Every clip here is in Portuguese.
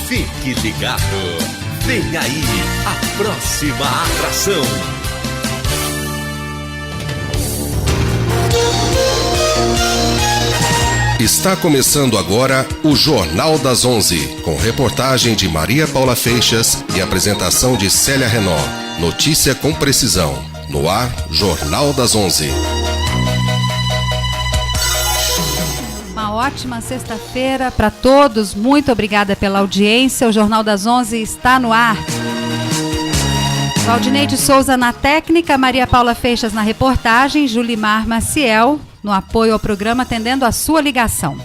Fique ligado. Vem aí a próxima atração. Está começando agora o Jornal das 11, com reportagem de Maria Paula Feixas e apresentação de Célia Renó. Notícia com precisão. No ar, Jornal das 11. Uma ótima sexta-feira para todos. Muito obrigada pela audiência. O Jornal das 11 está no ar. Valdineide Souza na técnica, Maria Paula Feixas na reportagem, Julimar Maciel no apoio ao programa, atendendo a sua ligação.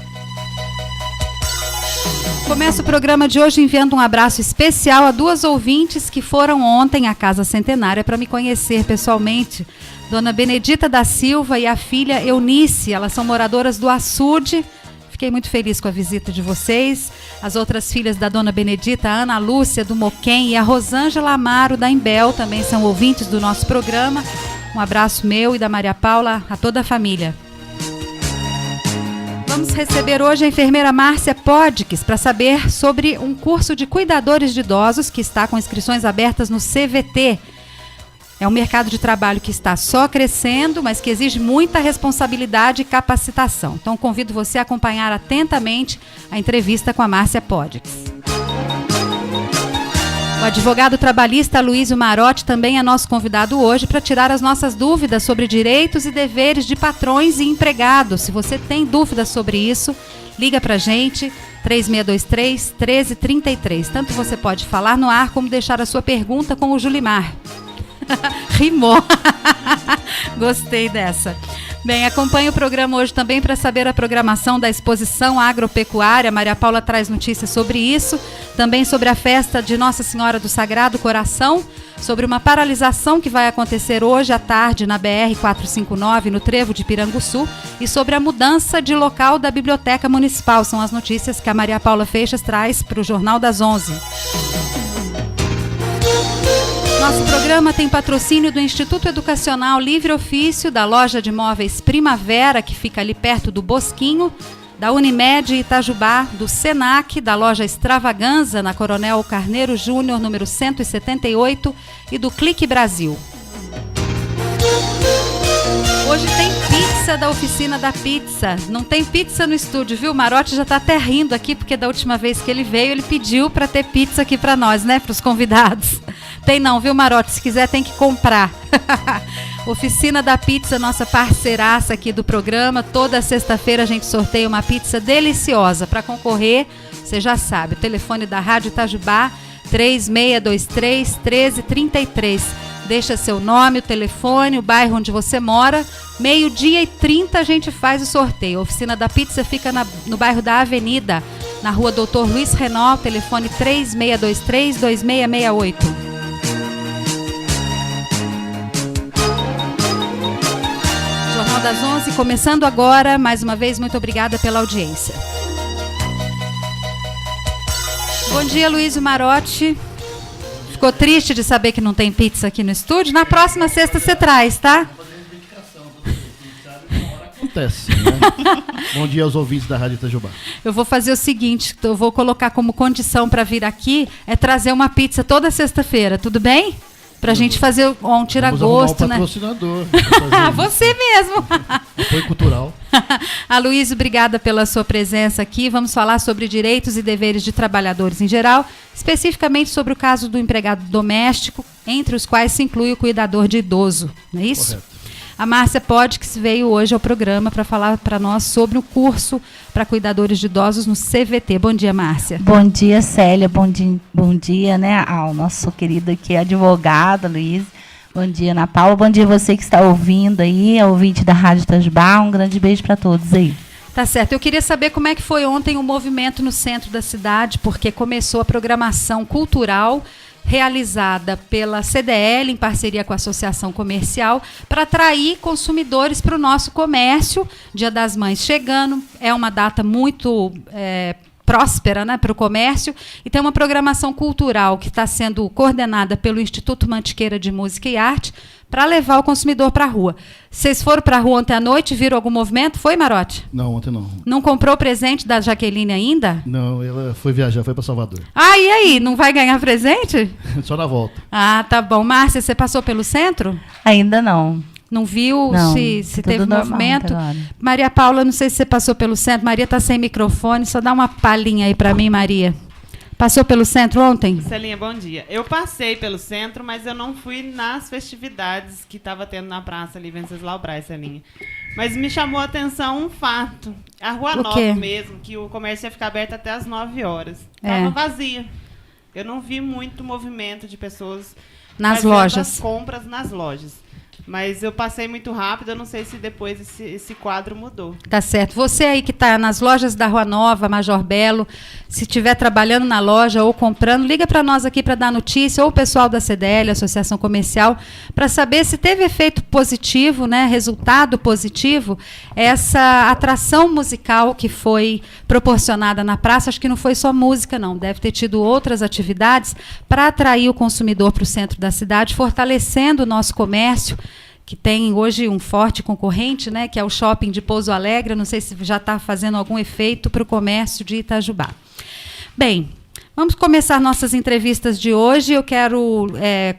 Começo o programa de hoje enviando um abraço especial a duas ouvintes que foram ontem à Casa Centenária para me conhecer pessoalmente. Dona Benedita da Silva e a filha Eunice, elas são moradoras do Açude. Fiquei muito feliz com a visita de vocês. As outras filhas da Dona Benedita, a Ana Lúcia do Moquém e a Rosângela Amaro da Imbel, também são ouvintes do nosso programa. Um abraço meu e da Maria Paula a toda a família. Vamos receber hoje a enfermeira Márcia Podques para saber sobre um curso de cuidadores de idosos que está com inscrições abertas no CVT. É um mercado de trabalho que está só crescendo, mas que exige muita responsabilidade e capacitação. Então, convido você a acompanhar atentamente a entrevista com a Márcia Podques. O advogado trabalhista Luísio Marotti também é nosso convidado hoje para tirar as nossas dúvidas sobre direitos e deveres de patrões e empregados. Se você tem dúvidas sobre isso, liga para a gente, 3623-1333. Tanto você pode falar no ar como deixar a sua pergunta com o Julimar. Rimou. Gostei dessa. Bem, acompanhe o programa hoje também para saber a programação da exposição agropecuária. Maria Paula traz notícias sobre isso, também sobre a festa de Nossa Senhora do Sagrado Coração, sobre uma paralisação que vai acontecer hoje à tarde na BR-459, no Trevo de Piranguçu, e sobre a mudança de local da Biblioteca Municipal. São as notícias que a Maria Paula Feixas traz para o Jornal das 11. Nosso programa tem patrocínio do Instituto Educacional Livre Ofício, da loja de móveis Primavera, que fica ali perto do Bosquinho, da Unimed Itajubá, do Senac, da loja Extravaganza, na Coronel Carneiro Júnior, número 178, e do Clique Brasil. Hoje tem pizza da Oficina da Pizza. Não tem pizza no estúdio, viu? O Marotti já está até rindo aqui, porque da última vez que ele veio, ele pediu para ter pizza aqui para nós, né? Para os convidados. Tem não, viu, Marotti? Se quiser, tem que comprar. Oficina da Pizza, nossa parceiraça aqui do programa. Toda sexta-feira a gente sorteia uma pizza deliciosa. Para concorrer, você já sabe, o telefone da Rádio Itajubá, 3623-1333. Deixa seu nome, o telefone, o bairro onde você mora. 12h30 a gente faz o sorteio. A Oficina da Pizza fica no bairro da Avenida, na rua Doutor Luiz Renó, telefone 3623-2668. Jornal das 11, começando agora. Mais uma vez, muito obrigada pela audiência. Bom dia, Luísio Marotti. Ficou triste de saber que não tem pizza aqui no estúdio? Na próxima sexta você traz, tá? Acontece, né? Bom dia aos ouvintes da Rádio Itajubá. Eu vou fazer o seguinte, eu vou colocar como condição para vir aqui, é trazer uma pizza toda sexta-feira, tudo bem? Pra gente fazer um tira-gosto, né? Patrocinador. Você mesmo. Apoio cultural. Aloysio, obrigada pela sua presença aqui. Vamos falar sobre direitos e deveres de trabalhadores em geral, especificamente sobre o caso do empregado doméstico, entre os quais se inclui o cuidador de idoso, não é isso? Correto. A Márcia Podques veio hoje ao programa para falar para nós sobre o curso para cuidadores de idosos no CVT. Bom dia, Márcia. Bom dia, Célia. Bom dia, né, ao nosso querido aqui advogado, Luiz. Bom dia, Ana Paula. Bom dia você que está ouvindo aí, ouvinte da Rádio Itajubá. Um grande beijo para todos aí. Tá certo. Eu queria saber como é que foi ontem o movimento no centro da cidade, porque começou a programação cultural realizada pela CDL em parceria com a Associação Comercial para atrair consumidores para o nosso comércio. Dia das Mães chegando, é uma data muito próspera, né, para o comércio, e tem uma programação cultural que está sendo coordenada pelo Instituto Mantiqueira de Música e Arte para levar o consumidor para a rua. Vocês foram para a rua ontem à noite, viram algum movimento? Foi, Marote? Não, ontem não. Não comprou o presente da Jaqueline ainda? Não, ela foi viajar, foi para Salvador. Ah, e aí? Não vai ganhar presente? Só na volta. Ah, tá bom. Márcia, você passou pelo centro? Ainda não. Não viu Não, se teve normal movimento? até agora. Maria Paula, não sei se você passou pelo centro. Maria está sem microfone. Só dá uma palhinha aí para mim, Maria. Passou pelo centro ontem? Celinha, bom dia. Eu passei pelo centro, mas eu não fui nas festividades que estava tendo na praça ali, Venceslau Braz, Celinha. Mas me chamou a atenção um fato. A Rua O quê? Nova mesmo, que o comércio ia ficar aberto até as 9 horas. Estava vazia. Eu não vi muito movimento de pessoas Nas fazendo lojas. as compras nas lojas. Mas eu passei muito rápido, eu não sei se depois esse quadro mudou. Tá certo. Você aí que está nas lojas da Rua Nova, Major Belo, se estiver trabalhando na loja ou comprando, liga para nós aqui para dar notícia, ou o pessoal da CDL, Associação Comercial, para saber se teve efeito positivo, né, resultado positivo, essa atração musical que foi proporcionada na praça. Acho que não foi só música, não. Deve ter tido outras atividades para atrair o consumidor para o centro da cidade, fortalecendo o nosso comércio, que tem hoje um forte concorrente, né, que é o shopping de Pouso Alegre. Não sei se já está fazendo algum efeito para o comércio de Itajubá. Bem, vamos começar nossas entrevistas de hoje. Eu quero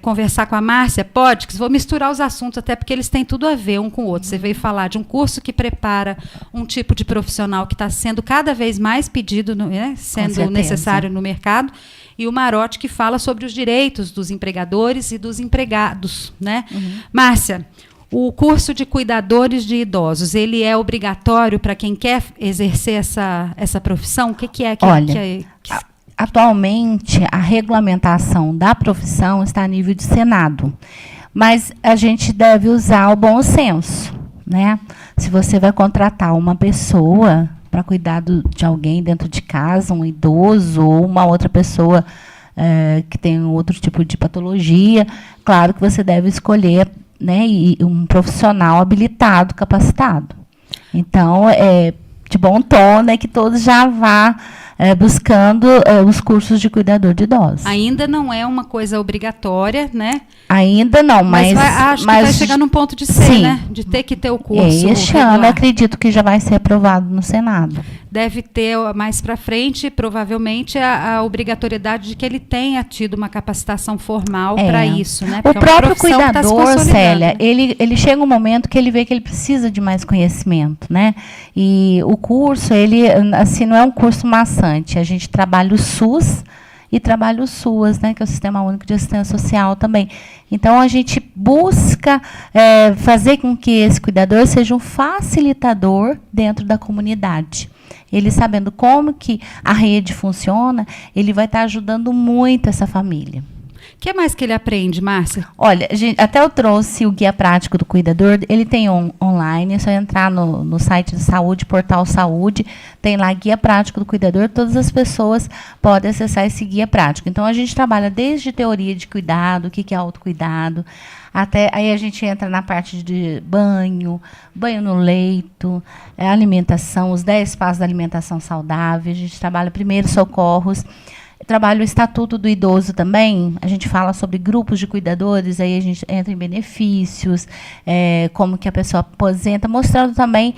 conversar com a Márcia Podkes. Vou misturar os assuntos, até porque eles têm tudo a ver um com o outro. Você veio falar de um curso que prepara um tipo de profissional que está sendo cada vez mais pedido, sendo necessário no mercado. E o Marote, que fala sobre os direitos dos empregadores e dos empregados, né? Márcia, o curso de cuidadores de idosos, ele é obrigatório para quem quer exercer essa profissão? O que é? Olha, atualmente, a regulamentação da profissão está a nível de Senado, mas a gente deve usar o bom senso, né? Se você vai contratar uma pessoa para cuidar de alguém dentro de casa, um idoso ou uma outra pessoa que tem outro tipo de patologia, claro que você deve escolher, né, um profissional habilitado, capacitado. Então, de bom tom, né, que todos já vá buscando os cursos de cuidador de idosos. Ainda não é uma coisa obrigatória, né? Ainda não, mas acho que vai chegar num ponto de ser, sim, né? De ter que ter o curso. Este ano, acredito que já vai ser aprovado no Senado. Deve ter mais para frente, provavelmente, a obrigatoriedade de que ele tenha tido uma capacitação formal para isso, né? Porque o próprio cuidador, Célia, ele chega um momento que ele vê que ele precisa de mais conhecimento, né? E o curso, ele assim, não é um curso maçante. A gente trabalha o SUS e trabalha o SUAS, né, que é o Sistema Único de Assistência Social também. Então, a gente busca fazer com que esse cuidador seja um facilitador dentro da comunidade. Ele sabendo como que a rede funciona, ele vai estar ajudando muito essa família. O que mais que ele aprende, Márcia? Olha, até eu trouxe o Guia Prático do Cuidador. Ele tem online, é só entrar no site de saúde, Portal Saúde, tem lá Guia Prático do Cuidador. Todas as pessoas podem acessar esse guia prático. Então, a gente trabalha desde teoria de cuidado, o que é autocuidado, até aí a gente entra na parte de banho no leito, alimentação, os 10 passos da alimentação saudável. A gente trabalha primeiros socorros. Trabalho o Estatuto do Idoso também, a gente fala sobre grupos de cuidadores, aí a gente entra em benefícios, como que a pessoa aposenta, mostrando também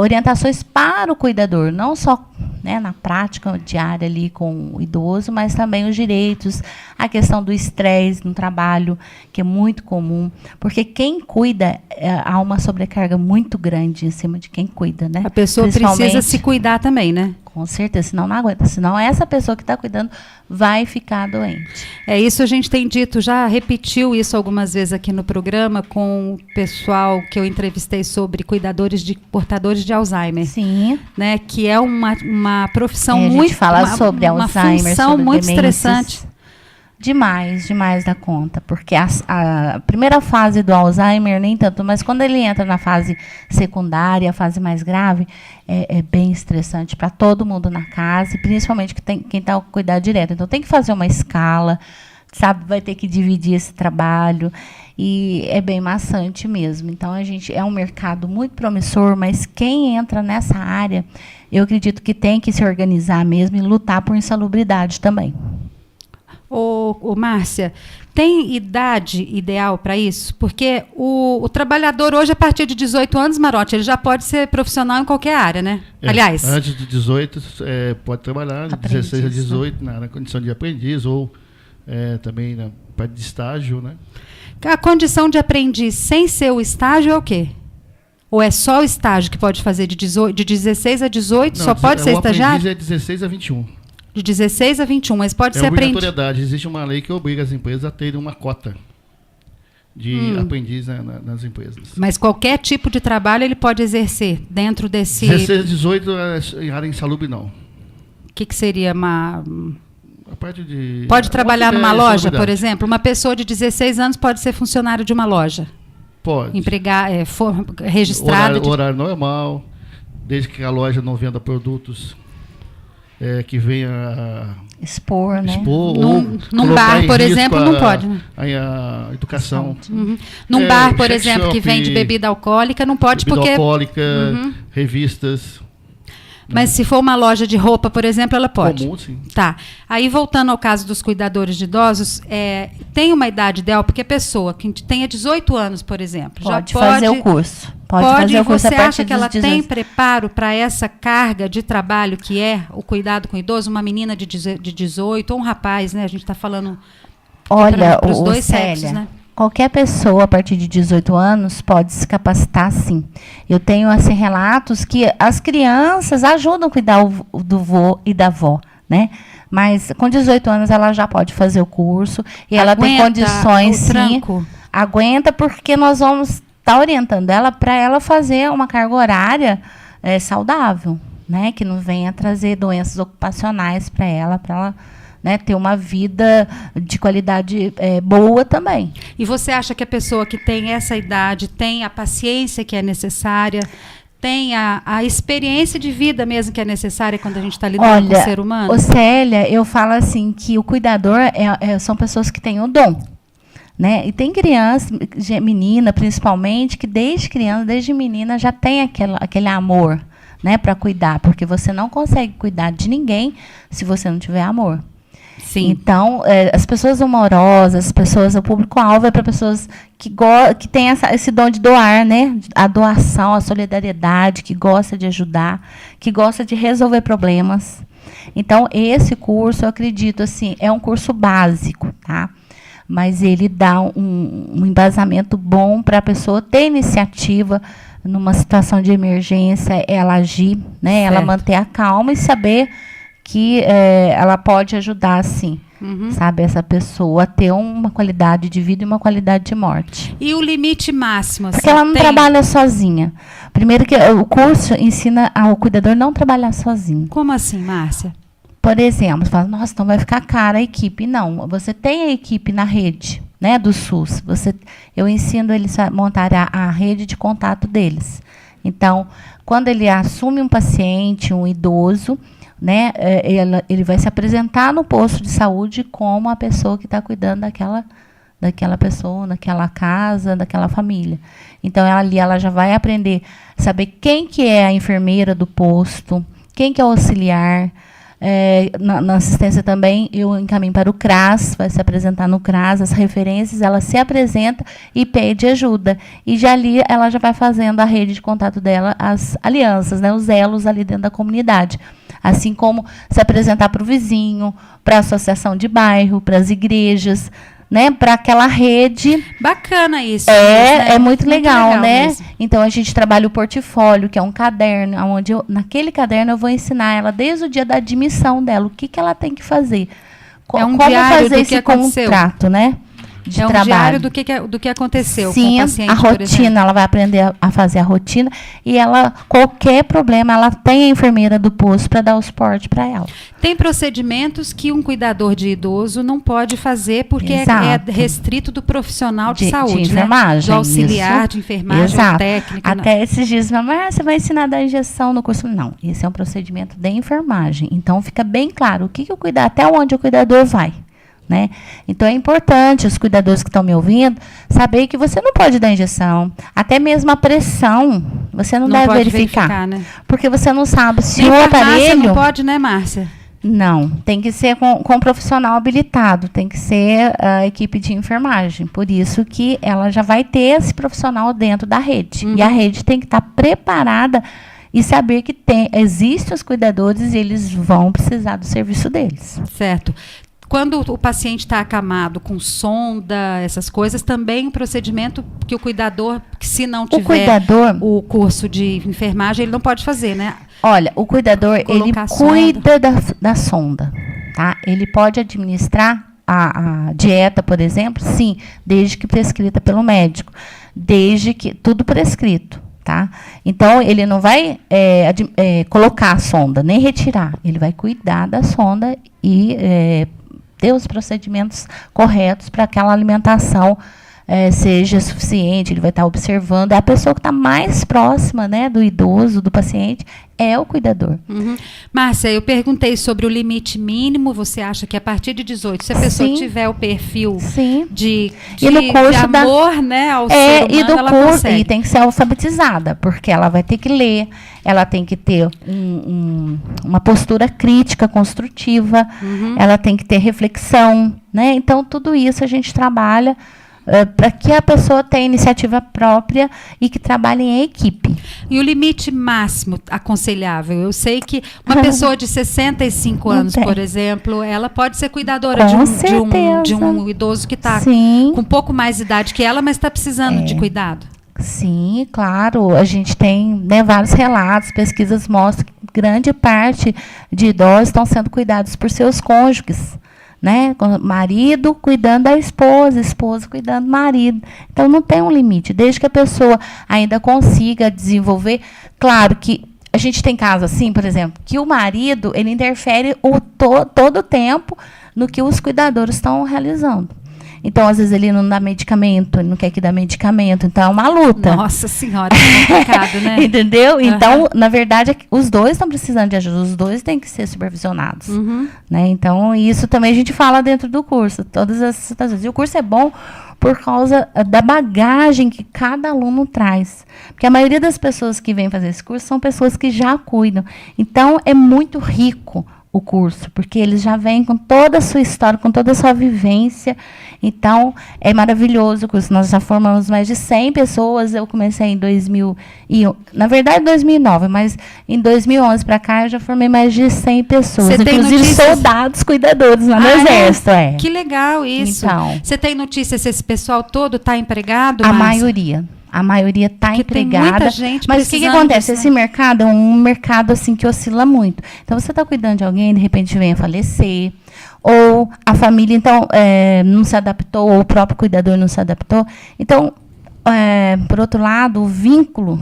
orientações para o cuidador, não só, né, na prática diária ali com o idoso, mas também os direitos, a questão do estresse no trabalho, que é muito comum, porque quem cuida, há uma sobrecarga muito grande em cima de quem cuida, né? A pessoa precisa se cuidar também, né? Com certeza, senão não aguenta. Senão essa pessoa que está cuidando vai ficar doente. Isso a gente tem dito, já repetiu isso algumas vezes aqui no programa com o pessoal que eu entrevistei sobre cuidadores de portadores de Alzheimer. Sim. Né, que é uma profissão muito... A gente fala sobre Alzheimer, uma função sobre muito demências. Estressante. Demais da conta, porque a primeira fase do Alzheimer nem tanto, mas quando ele entra na fase secundária, a fase mais grave, é bem estressante para todo mundo na casa, e principalmente quem está a cuidar direto. Então, tem que fazer uma escala, sabe, vai ter que dividir esse trabalho e é bem maçante mesmo. Então, é um mercado muito promissor, mas quem entra nessa área, eu acredito que tem que se organizar mesmo e lutar por insalubridade também. Ô, Márcia, tem idade ideal para isso? Porque o trabalhador hoje, a partir de 18 anos, Marotti, ele já pode ser profissional em qualquer área, né? Aliás... Antes de 18, pode trabalhar, de 16 a 18, na condição de aprendiz, ou também na parte de estágio, né? A condição de aprendiz sem ser o estágio é o quê? Ou é só o estágio que pode fazer de 16 a 18, Não, só pode ser estagiário? O aprendiz é 16 a 21. De 16 a 21, mas pode ser aprendiz. Obrigatoriedade. Existe uma lei que obriga as empresas a terem uma cota de aprendiz nas empresas. Mas qualquer tipo de trabalho ele pode exercer dentro desse... 16 a 18 em área insalubre, não. O que seria uma... A parte de... Pode trabalhar numa loja, por insalubridade. exemplo? Uma pessoa de 16 anos pode ser funcionário de uma loja? Pode. Empregar, registrado... Horário normal, desde que a loja não venda produtos que venha Expor, né? expor Num bar, por exemplo, não pode, né? A educação. Num bar, por check exemplo, que shop, vende bebida alcoólica, não pode bebida porque... alcoólica, revistas. Mas se for uma loja de roupa, por exemplo, ela pode. Comum, sim. Tá. Aí, voltando ao caso dos cuidadores de idosos, tem uma idade ideal, porque a pessoa que tenha 18 anos, por exemplo, Pode já fazer o curso. Pode fazer o curso você a partir acha que ela dos tem 18. preparo para essa carga de trabalho que é o cuidado com o idoso? Uma menina de 18 ou um rapaz, né? A gente está falando Olha, para os dois Célia, sexos, né? qualquer pessoa a partir de 18 anos pode se capacitar, sim. Eu tenho assim, relatos que as crianças ajudam a cuidar do vô e da avó, né? Mas com 18 anos ela já pode fazer o curso e ela tem condições, o sim. tranco. Aguenta, porque nós vamos estar orientando ela para ela fazer uma carga horária saudável, né? Que não venha trazer doenças ocupacionais para ela, né, ter uma vida de qualidade boa também. E você acha que a pessoa que tem essa idade tem a paciência que é necessária, tem a experiência de vida mesmo que é necessária quando a gente está lidando com o ser humano? Olha, Célia, eu falo assim que o cuidador são pessoas que têm o dom. Né? E tem criança, menina principalmente, que desde criança, desde menina, já tem aquele amor, né, para cuidar, porque você não consegue cuidar de ninguém se você não tiver amor. Sim. Então, as pessoas amorosas, o público-alvo é para pessoas que têm esse dom de doar, né? A doação, a solidariedade, que gosta de ajudar, que gosta de resolver problemas. Então, esse curso, eu acredito, assim, é um curso básico, tá? Mas ele dá um embasamento bom para a pessoa ter iniciativa numa situação de emergência, ela agir, né? Ela manter a calma e saber que ela pode ajudar, sim, sabe, essa pessoa a ter uma qualidade de vida e uma qualidade de morte. E o limite máximo? Porque ela não trabalha sozinha. Primeiro que o curso ensina ao cuidador não trabalhar sozinho. Como assim, Márcia? Por exemplo, você fala, nossa, então vai ficar cara a equipe. Não, você tem a equipe na rede, né, do SUS. Eu ensino eles a montar a rede de contato deles. Então, quando ele assume um paciente, um idoso, né, ele vai se apresentar no posto de saúde como a pessoa que está cuidando daquela pessoa, daquela casa, daquela família. Então, ela já vai aprender a saber quem que é a enfermeira do posto, quem que é o auxiliar. Na assistência também, eu encaminho para o CRAS, vai se apresentar no CRAS, as referências, ela se apresenta e pede ajuda. E já ali, ela já vai fazendo a rede de contato dela, as alianças, né, os elos ali dentro da comunidade. Assim como se apresentar para o vizinho, para a associação de bairro, para as igrejas, né, para aquela rede. Bacana isso. Né? É muito legal, né? Mesmo. Então, a gente trabalha o portfólio, que é um caderno, onde naquele caderno eu vou ensinar ela, desde o dia da admissão dela, o que ela tem que fazer. Como fazer esse contrato, né? De trabalho. Diário do que aconteceu com o paciente, a rotina, ela vai aprender a fazer a rotina e qualquer problema, ela tem a enfermeira do posto para dar o suporte para ela. Tem procedimentos que um cuidador de idoso não pode fazer porque é restrito do profissional de saúde, de enfermagem, né? Do auxiliar de enfermagem, técnico. Até esses dias, você vai ensinar a dar injeção no curso? Não, esse é um procedimento de enfermagem. Então, fica bem claro até onde o cuidador vai. né? Então, é importante os cuidadores que estão me ouvindo saber que você não pode dar injeção. Até mesmo a pressão, você não deve pode verificar, né? porque você não sabe se Nem o farmácia aparelho... não pode, né, Márcia? Não, tem que ser com um profissional habilitado, tem que ser a equipe de enfermagem. Por isso que ela já vai ter esse profissional dentro da rede. E a rede tem que estar preparada e saber que existem os cuidadores e eles vão precisar do serviço deles. Certo. Quando o paciente está acamado com sonda, essas coisas, também um procedimento que o cuidador, que se não tiver o curso de enfermagem, ele não pode fazer, né? Olha, o cuidador, ele cuida da sonda, tá? Ele pode administrar a dieta, por exemplo, sim, desde que prescrita pelo médico, desde que tudo prescrito, tá? Então, ele não vai colocar a sonda, nem retirar, ele vai cuidar da sonda e ter os procedimentos corretos para aquela alimentação seja suficiente, ele vai estar observando. A pessoa que está mais próxima, né, do idoso, do paciente, é o cuidador. Márcia, eu perguntei sobre o limite mínimo. Você acha que a partir de 18, se a pessoa tiver o perfil de amor, né, ao ser humano, e do ela curso, consegue. E tem que ser alfabetizada, porque ela vai ter que ler, ela tem que ter uma postura crítica, construtiva, ela tem que ter reflexão, né? Então, tudo isso a gente trabalha para que a pessoa tenha iniciativa própria e que trabalhe em equipe. E o limite máximo aconselhável? Eu sei que uma pessoa de 65 anos, por exemplo, ela pode ser cuidadora de um idoso que está com um pouco mais de idade que ela, mas está precisando de cuidado. Sim, claro. A gente tem, né, vários relatos, pesquisas mostram que grande parte de idosos estão sendo cuidados por seus cônjuges. Né? Marido cuidando da esposa, esposa cuidando do marido. Então, não tem um limite. Desde que a pessoa ainda consiga desenvolver. Claro que a gente tem casos assim, por exemplo, que o marido ele interfere todo o tempo no que os cuidadores estão realizando. Então, às vezes, ele não dá medicamento, ele não quer que dê medicamento. Então, é uma luta. Nossa Senhora, é complicado, né? Entendeu? Então, na verdade, os dois estão precisando de ajuda. Os dois têm que ser supervisionados. Né? Então, isso também a gente fala dentro do curso. Todas essas situações. E o curso é bom por causa da bagagem que cada aluno traz. Porque a maioria das pessoas que vêm fazer esse curso são pessoas que já cuidam. Então, é muito rico o curso, porque eles já vêm com toda a sua história, com toda a sua vivência. Então, é maravilhoso o curso. Nós já formamos mais de 100 pessoas. Eu comecei em 2001, na verdade, 2009, mas em 2011 para cá, eu já formei mais de 100 pessoas. Você inclusive soldados cuidadores lá no Exército. Que legal isso. Então, você tem notícia se esse pessoal todo está empregado? A maioria. A maioria está empregada. Tem muita gente. Mas o que acontece? Esse mercado é um mercado assim, que oscila muito. Então, você está cuidando de alguém, de repente vem a falecer, ou a família então não se adaptou, ou o próprio cuidador não se adaptou. Então, por outro lado, o vínculo,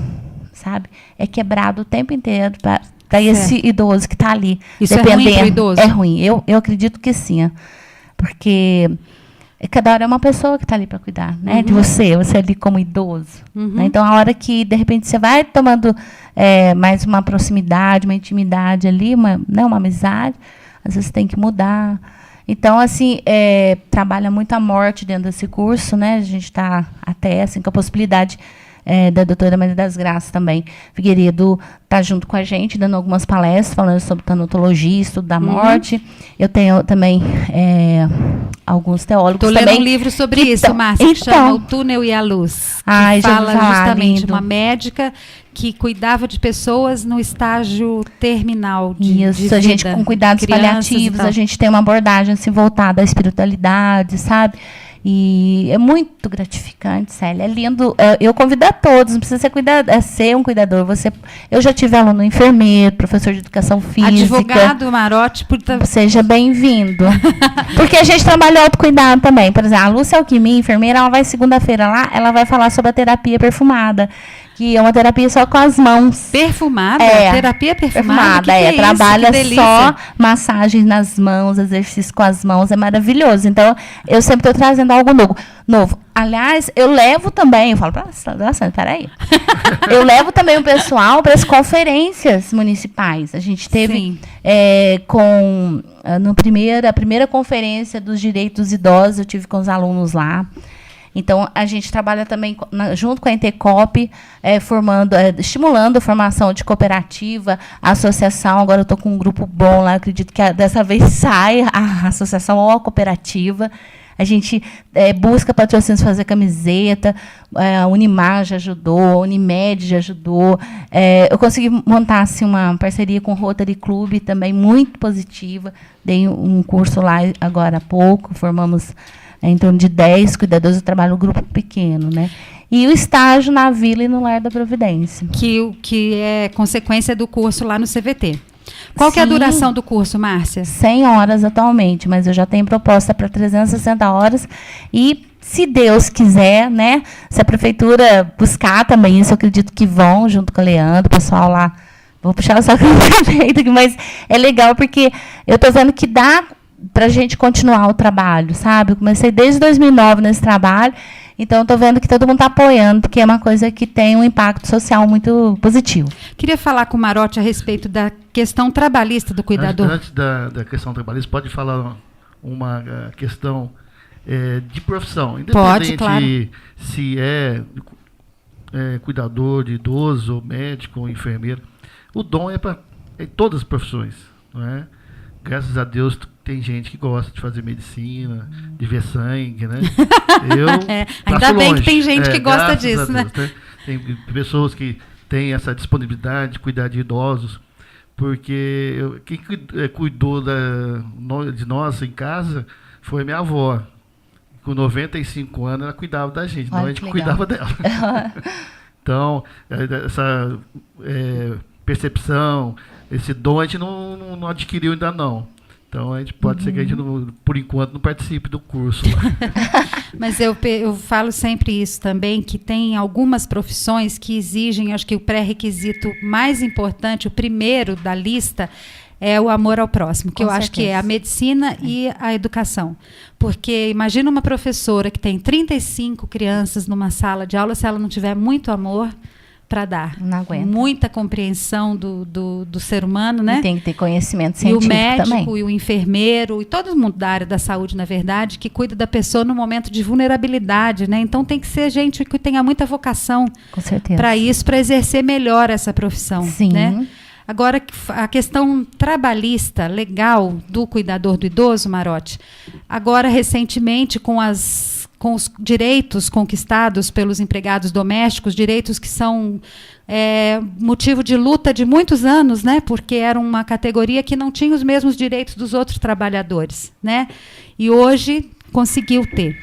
sabe, é quebrado o tempo inteiro para esse idoso que está ali. Isso dependendo. É ruim para o idoso? É ruim. Eu acredito que sim. Porque cada hora é uma pessoa que está ali para cuidar, né? De você ali como idoso. Né? Então, a hora que, de repente, você vai tomando mais uma proximidade, uma intimidade ali, uma amizade, às vezes tem que mudar. Então, assim, trabalha muito a morte dentro desse curso, né? A gente está até assim, com a possibilidade da doutora Maria das Graças também. Figueiredo está junto com a gente, dando algumas palestras, falando sobre tanatologia, estudo da morte. Eu tenho também alguns teólogos também. Estou lendo um livro sobre isso, Márcia, que chama O Túnel e a Luz. Que fala justamente de uma médica que cuidava de pessoas no estágio terminal de vida. A gente com cuidados paliativos, a gente tem uma abordagem assim, voltada à espiritualidade, sabe? E é muito gratificante, Célia. É lindo. Eu convido a todos, não precisa ser um cuidador. Eu já tive aluno enfermeiro, professor de educação física. Advogado, Marote. Seja bem-vindo. Porque a gente trabalha autocuidado também. Por exemplo, a Lúcia Alquimia, enfermeira, ela vai segunda-feira lá, ela vai falar sobre a terapia perfumada, que é uma terapia só com as mãos. Perfumada? É, Terapia perfumada? Que é, isso? trabalha Que só massagem nas mãos, exercício com as mãos, é maravilhoso. Então, eu sempre estou trazendo algo novo. Aliás, eu levo também, eu falo, nossa, peraí. Eu levo também o pessoal para as conferências municipais. A gente teve a primeira conferência dos direitos dos idosos, eu tive com os alunos lá. Então, a gente trabalha também junto com a Intercop, estimulando a formação de cooperativa, a associação. Agora eu estou com um grupo bom lá, eu acredito que dessa vez sai a associação ou a cooperativa. A gente busca patrocínios para fazer camiseta, a Unimar já ajudou, a Unimed já ajudou. Eu consegui montar assim, uma parceria com o Rotary Club, também muito positiva. Dei um curso lá agora há pouco, formamos em torno de 10 cuidadores, eu trabalho no grupo pequeno, né? E o estágio na Vila e no Lar da Providência. Que é consequência do curso lá no CVT. Qual que é a duração do curso, Márcia? 100 horas atualmente, mas eu já tenho proposta para 360 horas. E, se Deus quiser, né? Se a prefeitura buscar também isso, eu acredito que vão, junto com o Leandro, o pessoal lá. Vou puxar só com o prefeito aqui, mas é legal porque eu estou vendo que dá para a gente continuar o trabalho, sabe? Eu comecei desde 2009 nesse trabalho, então estou vendo que todo mundo está apoiando, porque é uma coisa que tem um impacto social muito positivo. Queria falar com o Marotti a respeito da questão trabalhista do cuidador. Antes da questão trabalhista, pode falar uma questão de profissão, independente pode, claro. Se é cuidador de idoso, ou médico, ou enfermeiro. O dom é para todas as profissões, não é? Graças a Deus tem gente que gosta de fazer medicina, de ver sangue, né? Eu ainda bem longe. Que tem gente que gosta disso, né? Tem pessoas que têm essa disponibilidade de cuidar de idosos, porque quem cuidou de nós em casa foi minha avó. Com 95 anos, ela cuidava da gente, então a gente cuidava dela. Então, essa percepção, esse dom a gente não adquiriu ainda não. Então, a gente pode ser que a gente, por enquanto, não participe do curso. Mas eu falo sempre isso também, que tem algumas profissões que exigem, acho que o pré-requisito mais importante, o primeiro da lista, é o amor ao próximo, que eu acho que é a medicina e a educação. Porque imagina uma professora que tem 35 crianças numa sala de aula, se ela não tiver muito amor para dar. Não aguenta. Muita compreensão do ser humano, né? E tem que ter conhecimento científico também. E o médico, também. E o enfermeiro, e todo mundo da área da saúde, na verdade, que cuida da pessoa no momento de vulnerabilidade, né? Então tem que ser gente que tenha muita vocação para isso, para exercer melhor essa profissão. Sim. Né? Agora, a questão trabalhista, legal, do cuidador do idoso, Marotti, agora, recentemente, com os direitos conquistados pelos empregados domésticos, direitos que são motivo de luta de muitos anos, né? Porque era uma categoria que não tinha os mesmos direitos dos outros trabalhadores, né? E hoje conseguiu ter.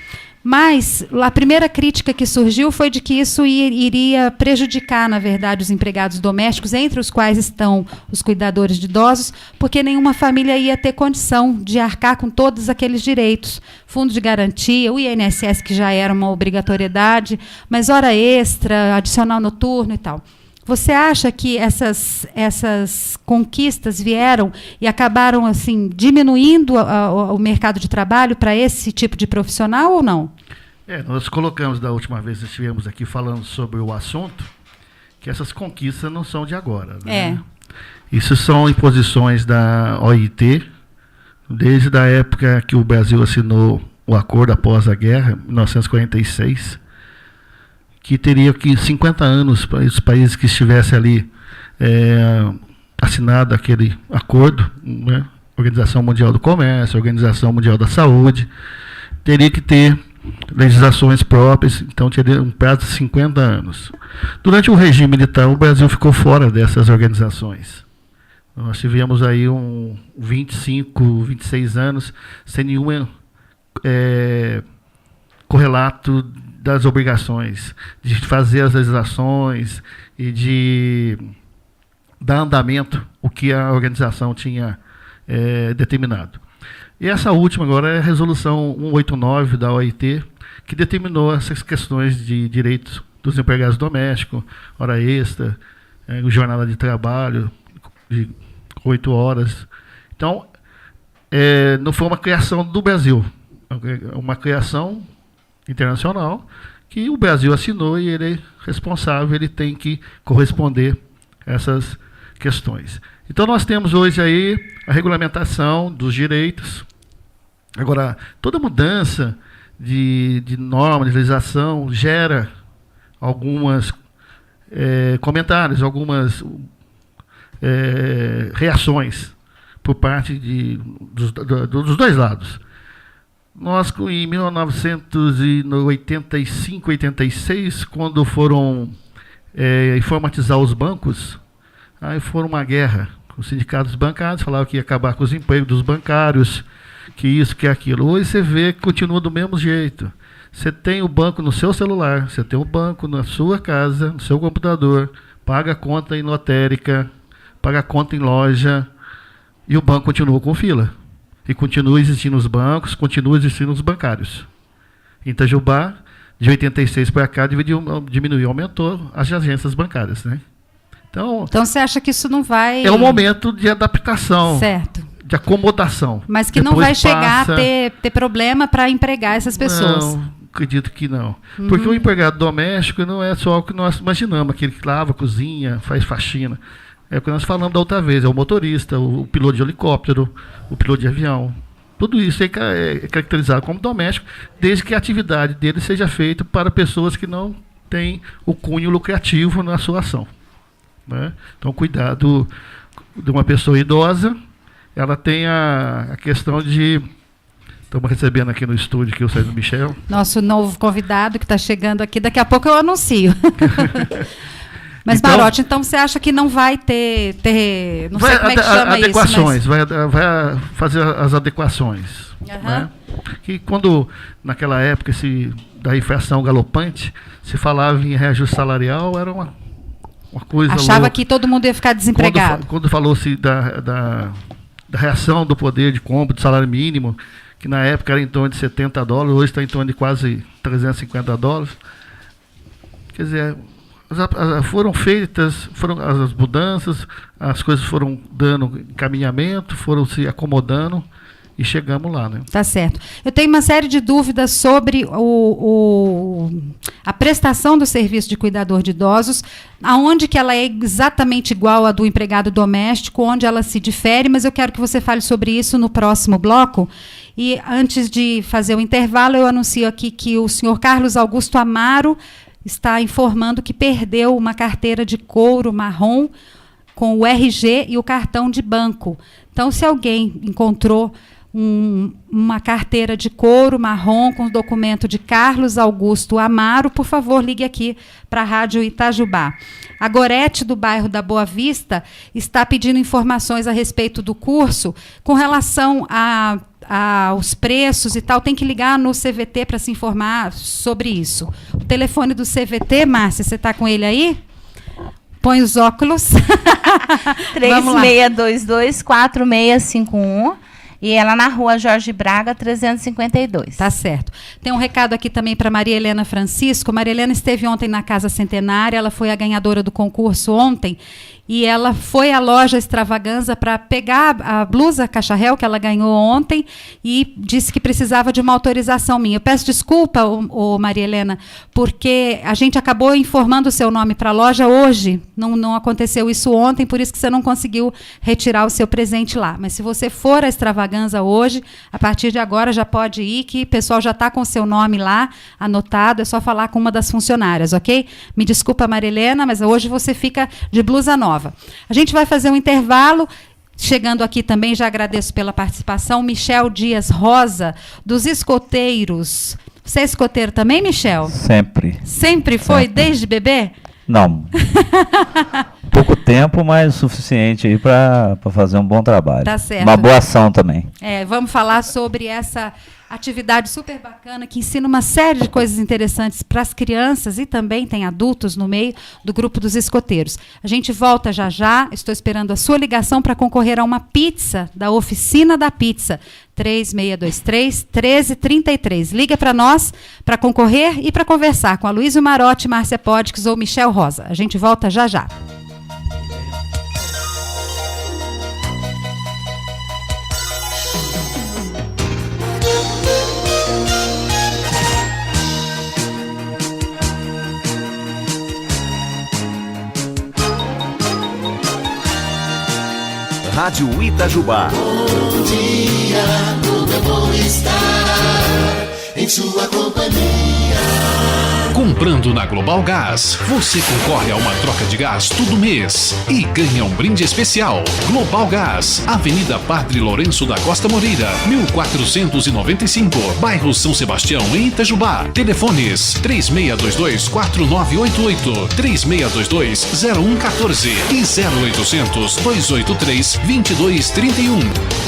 Mas a primeira crítica que surgiu foi de que isso iria prejudicar, na verdade, os empregados domésticos, entre os quais estão os cuidadores de idosos, porque nenhuma família ia ter condição de arcar com todos aqueles direitos. Fundo de garantia, o INSS, que já era uma obrigatoriedade, mas hora extra, adicional noturno e tal. Você acha que essas conquistas vieram e acabaram assim diminuindo o mercado de trabalho para esse tipo de profissional ou não? Nós colocamos da última vez que estivemos aqui falando sobre o assunto, que essas conquistas não são de agora. Né? Isso são imposições da OIT, desde a época que o Brasil assinou o acordo após a guerra, 1946, que teria que 50 anos para os países que estivessem ali assinado aquele acordo, né? Organização Mundial do Comércio, Organização Mundial da Saúde, teria que ter legislações próprias, então teria um prazo de 50 anos. Durante o regime militar, o Brasil ficou fora dessas organizações. Nós tivemos aí 25, 26 anos sem nenhum correlato das obrigações, de fazer as legislações e de dar andamento o que a organização tinha determinado. E essa última agora é a resolução 189 da OIT, que determinou essas questões de direitos dos empregados domésticos, hora extra, jornada de trabalho de 8 horas. Então, não foi uma criação do Brasil, é uma criação internacional que o Brasil assinou e ele é responsável, ele tem que corresponder a essas questões. Então, nós temos hoje aí a regulamentação dos direitos. Agora, toda mudança de norma, de legislação, gera alguns comentários, algumas reações por parte dos dois lados. Nós, em 1985, 86, quando foram informatizar os bancos, aí foi uma guerra com os sindicatos bancários, falavam que ia acabar com os empregos dos bancários, que isso, que aquilo. Hoje você vê que continua do mesmo jeito. Você tem o banco no seu celular, você tem o banco na sua casa, no seu computador, paga a conta em lotérica, paga a conta em loja, e o banco continua com fila. E continua existindo os bancos, continua existindo os bancários. Em Itajubá, de 86 para cá, diminuiu, aumentou as agências bancárias, né? Então você acha que isso não vai... É um momento de adaptação. Certo. De acomodação. Mas que depois não vai chegar a ter problema para empregar essas pessoas. Não, acredito que não. Porque o empregado doméstico não é só o que nós imaginamos, aquele que lava, cozinha, faz faxina. É o que nós falamos da outra vez, é o motorista, o piloto de helicóptero, o piloto de avião. Tudo isso é caracterizado como doméstico, desde que a atividade dele seja feita para pessoas que não têm o cunho lucrativo na sua ação. Né? Então, cuidado de uma pessoa idosa, ela tem a questão de... Estamos recebendo aqui no estúdio aqui o Sérgio Michel. Nosso novo convidado que está chegando aqui, daqui a pouco eu anuncio. Mas, então, Marotti, então você acha que não vai ter não sei como é que chama adequações, isso, mas... vai fazer as adequações. Né? Que quando, naquela época, da inflação galopante, se falava em reajuste salarial, era uma coisa achava louca. Que todo mundo ia ficar desempregado. Quando falou-se da reação do poder de compra do salário mínimo, que na época era em torno de $70, hoje está em torno de quase $350. Quer dizer... foram feitas, as mudanças, as coisas foram dando encaminhamento, foram se acomodando e chegamos lá, né? Tá certo. Eu tenho uma série de dúvidas sobre a prestação do serviço de cuidador de idosos, aonde que ela é exatamente igual à do empregado doméstico, onde ela se difere, mas eu quero que você fale sobre isso no próximo bloco. E antes de fazer o intervalo, eu anuncio aqui que o senhor Carlos Augusto Amaro está informando que perdeu uma carteira de couro marrom com o RG e o cartão de banco. Então, se alguém encontrou uma carteira de couro marrom com o documento de Carlos Augusto Amaro, por favor, ligue aqui para a Rádio Itajubá. A Gorete, do bairro da Boa Vista, está pedindo informações a respeito do curso com relação aos preços e tal. Tem que ligar no CVT para se informar sobre isso. O telefone do CVT, Márcia, você está com ele aí? Põe os óculos. 3622-4651. E ela na rua Jorge Braga, 352. Tá certo. Tem um recado aqui também para Maria Helena Francisco. Maria Helena esteve ontem na Casa Centenária, ela foi a ganhadora do concurso ontem, e ela foi à loja Extravaganza para pegar a blusa cacharel que ela ganhou ontem e disse que precisava de uma autorização minha. Eu peço desculpa, Maria Helena, porque a gente acabou informando o seu nome para a loja hoje, não aconteceu isso ontem, por isso que você não conseguiu retirar o seu presente lá. Mas se você for à Extravaganza hoje, a partir de agora já pode ir, que o pessoal já está com o seu nome lá anotado, é só falar com uma das funcionárias, ok? Me desculpa, Maria Helena, mas hoje você fica de blusa nova. A gente vai fazer um intervalo. Chegando aqui também, já agradeço pela participação, Michel Dias Rosa, dos escoteiros. Você é escoteiro também, Michel? Sempre. Sempre foi, sempre. Desde bebê? Não. Pouco tempo, mas o suficiente aí para fazer um bom trabalho. Tá certo. Uma boa ação também. Vamos falar sobre essa atividade super bacana que ensina uma série de coisas interessantes para as crianças e também tem adultos no meio do grupo dos escoteiros. A gente volta já já, estou esperando a sua ligação para concorrer a uma pizza da Oficina da Pizza, 3623-1333. Liga para nós para concorrer e para conversar com a Luísa Marotti, Márcia Podques ou Michel Rosa. A gente volta já já. Rádio Itajubá. Bom dia, como é bom estar em sua companhia. Comprando na Global Gás, você concorre a uma troca de gás todo mês e ganha um brinde especial. Global Gás, Avenida Padre Lourenço da Costa Moreira, 1495, bairro São Sebastião, em Itajubá. Telefones 3622-4988, 3622-0114 e 0800-283-2231.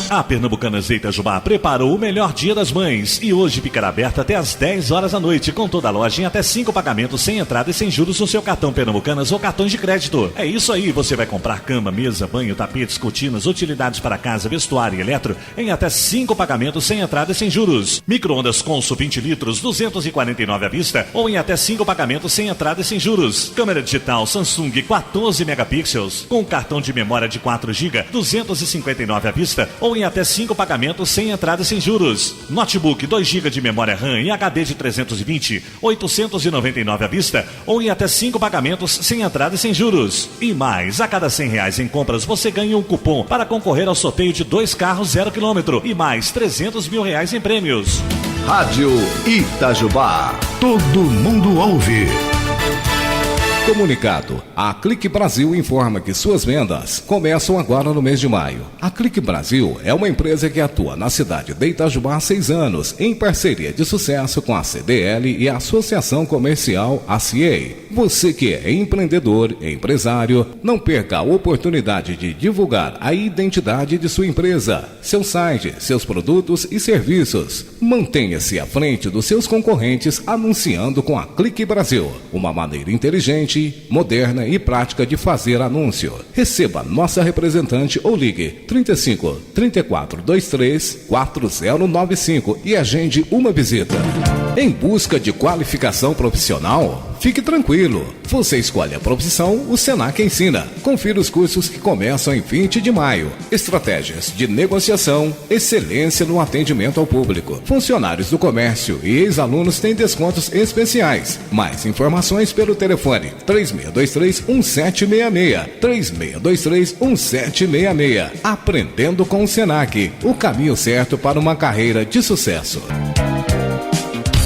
A Pernambucanas de Itajubá preparou o melhor Dia das Mães e hoje ficará aberta até às 10 horas da noite, com toda a loja em até 5 pagamentos sem entrada e sem juros no seu cartão Pernambucanas ou cartões de crédito. É isso aí, você vai comprar cama, mesa, banho, tapetes, cortinas, utilidades para casa, vestuário e eletro em até 5 pagamentos sem entrada e sem juros. Micro-ondas Consul 20 litros, 249 à vista ou em até 5 pagamentos sem entrada e sem juros. Câmera digital Samsung 14 megapixels com cartão de memória de 4 GB, 259 à vista ou em até 5 pagamentos sem entrada e sem juros. Notebook 2 GB de memória RAM e HD de 320, 899 à vista ou em até 5 pagamentos sem entrada e sem juros. E mais, a cada R$100 em compras você ganha um cupom para concorrer ao sorteio de 2 carros 0 km e mais R$300 mil em prêmios. Rádio Itajubá. Todo mundo ouve. Comunicado. A Clique Brasil informa que suas vendas começam agora no mês de maio. A Clique Brasil é uma empresa que atua na cidade de Itajubá há 6 anos, em parceria de sucesso com a CDL e a Associação Comercial ACA. Você que é empreendedor, empresário, não perca a oportunidade de divulgar a identidade de sua empresa, seu site, seus produtos e serviços. Mantenha-se à frente dos seus concorrentes anunciando com a Clique Brasil, uma maneira inteligente, moderna e prática de fazer anúncio. Receba nossa representante ou ligue 35 34 23 4095 e agende uma visita. Em busca de qualificação profissional? Fique tranquilo, você escolhe a profissão, o Senac ensina. Confira os cursos que começam em 20 de maio. Estratégias de negociação, excelência no atendimento ao público. Funcionários do comércio e ex-alunos têm descontos especiais. Mais informações pelo telefone 3623-1766. 3623-1766. Aprendendo com o Senac, o caminho certo para uma carreira de sucesso.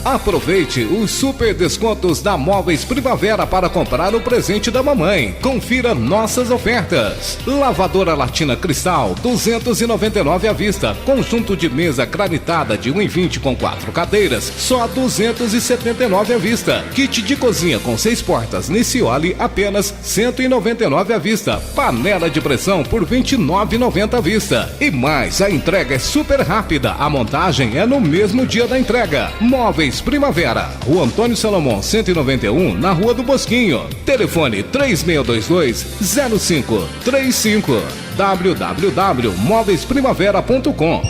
Aproveite os super descontos da Móveis Primavera para comprar o presente da mamãe. Confira nossas ofertas. Lavadora Latina Cristal, 299 à vista. Conjunto de mesa granitada de 1,20 com 4 cadeiras, só 279 à vista. Kit de cozinha com 6 portas Nicioli, apenas 199 à vista. Panela de pressão por 29,90 à vista. E mais, a entrega é super rápida. A montagem é no mesmo dia da entrega. Móveis Primavera, Rua Antônio Salomão 191, na Rua do Bosquinho. Telefone 3622-0535. www.móveisprimavera.com.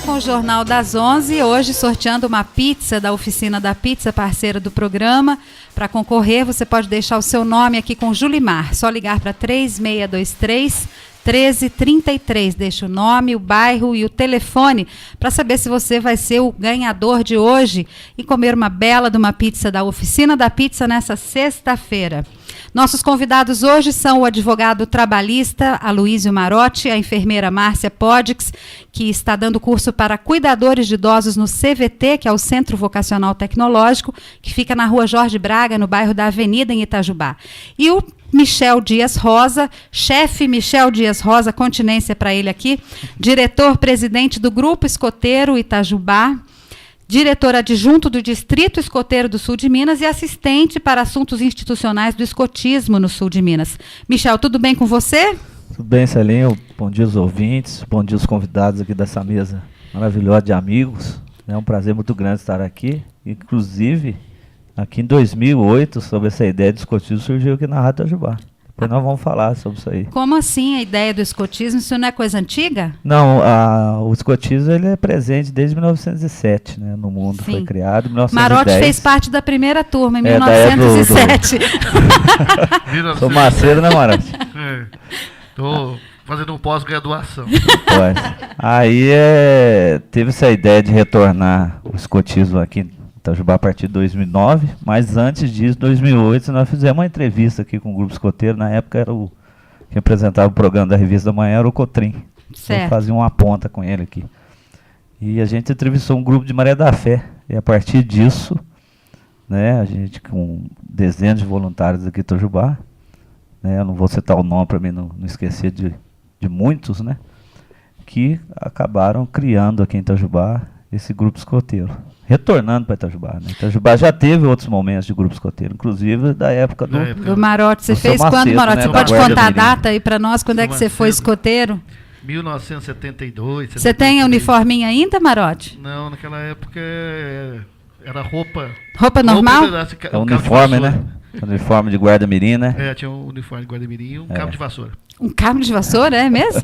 Com o Jornal das 11, hoje sorteando uma pizza da Oficina da Pizza, parceira do programa. Para concorrer, você pode deixar o seu nome aqui com Julimar. Só ligar para 3623-1333. 1333. Deixa o nome, o bairro e o telefone para saber se você vai ser o ganhador de hoje e comer uma bela de uma pizza da Oficina da Pizza nessa sexta-feira. Nossos convidados hoje são o advogado trabalhista Aloísio Marotti, a enfermeira Márcia Podix, que está dando curso para cuidadores de idosos no CVT, que é o Centro Vocacional Tecnológico, que fica na Rua Jorge Braga, no bairro da Avenida, em Itajubá. E o Michel Dias Rosa, chefe Michel Dias Rosa, continência para ele aqui, diretor-presidente do Grupo Escoteiro Itajubá, diretor adjunto do Distrito Escoteiro do Sul de Minas e assistente para assuntos institucionais do escotismo no Sul de Minas. Michel, tudo bem com você? Tudo bem, Celinho. Bom dia aos ouvintes, bom dia aos convidados aqui dessa mesa maravilhosa de amigos. É um prazer muito grande estar aqui. Inclusive, aqui em 2008, sobre essa ideia de escotismo, surgiu aqui na Rádio Itajubá. Depois nós vamos falar sobre isso aí. Como assim a ideia do escotismo? Isso não é coisa antiga? Não, o escotismo ele é presente desde 1907, né, no mundo. Sim. Foi criado em 1910. Marotti fez parte da primeira turma, em 1907. Sou maceiro, né, Marotti? Estou fazendo um pós-graduação. Aí teve essa ideia de retornar o escotismo aqui em Itajubá a partir de 2009, mas antes disso, 2008, nós fizemos uma entrevista aqui com o Grupo Escoteiro. Na época era o que representava o programa da Revista da Manhã, era o Cotrim. Certo. Eu fazia uma ponta com ele aqui. E a gente entrevistou um grupo de Maria da Fé. E a partir disso, né, a gente com dezenas de voluntários aqui em Itajubá, né, eu não vou citar o nome para mim não esquecer de muitos, né, que acabaram criando aqui em Itajubá esse grupo escoteiro. Retornando para Itajubá, né? Itajubá já teve outros momentos de grupo escoteiro, inclusive da época do Marotti. Você fez quando, Marotti? Né? Você pode contar a data aí para nós? Quando é que você foi escoteiro? 1972. Você tem uniforminho ainda, Marotti? Não, naquela época era roupa. Roupa normal? É uniforme, né? Uniforme de guarda-mirim, né? Tinha um uniforme de guarda-mirim e um cabo de vassoura. Um cabo de vassoura, é mesmo?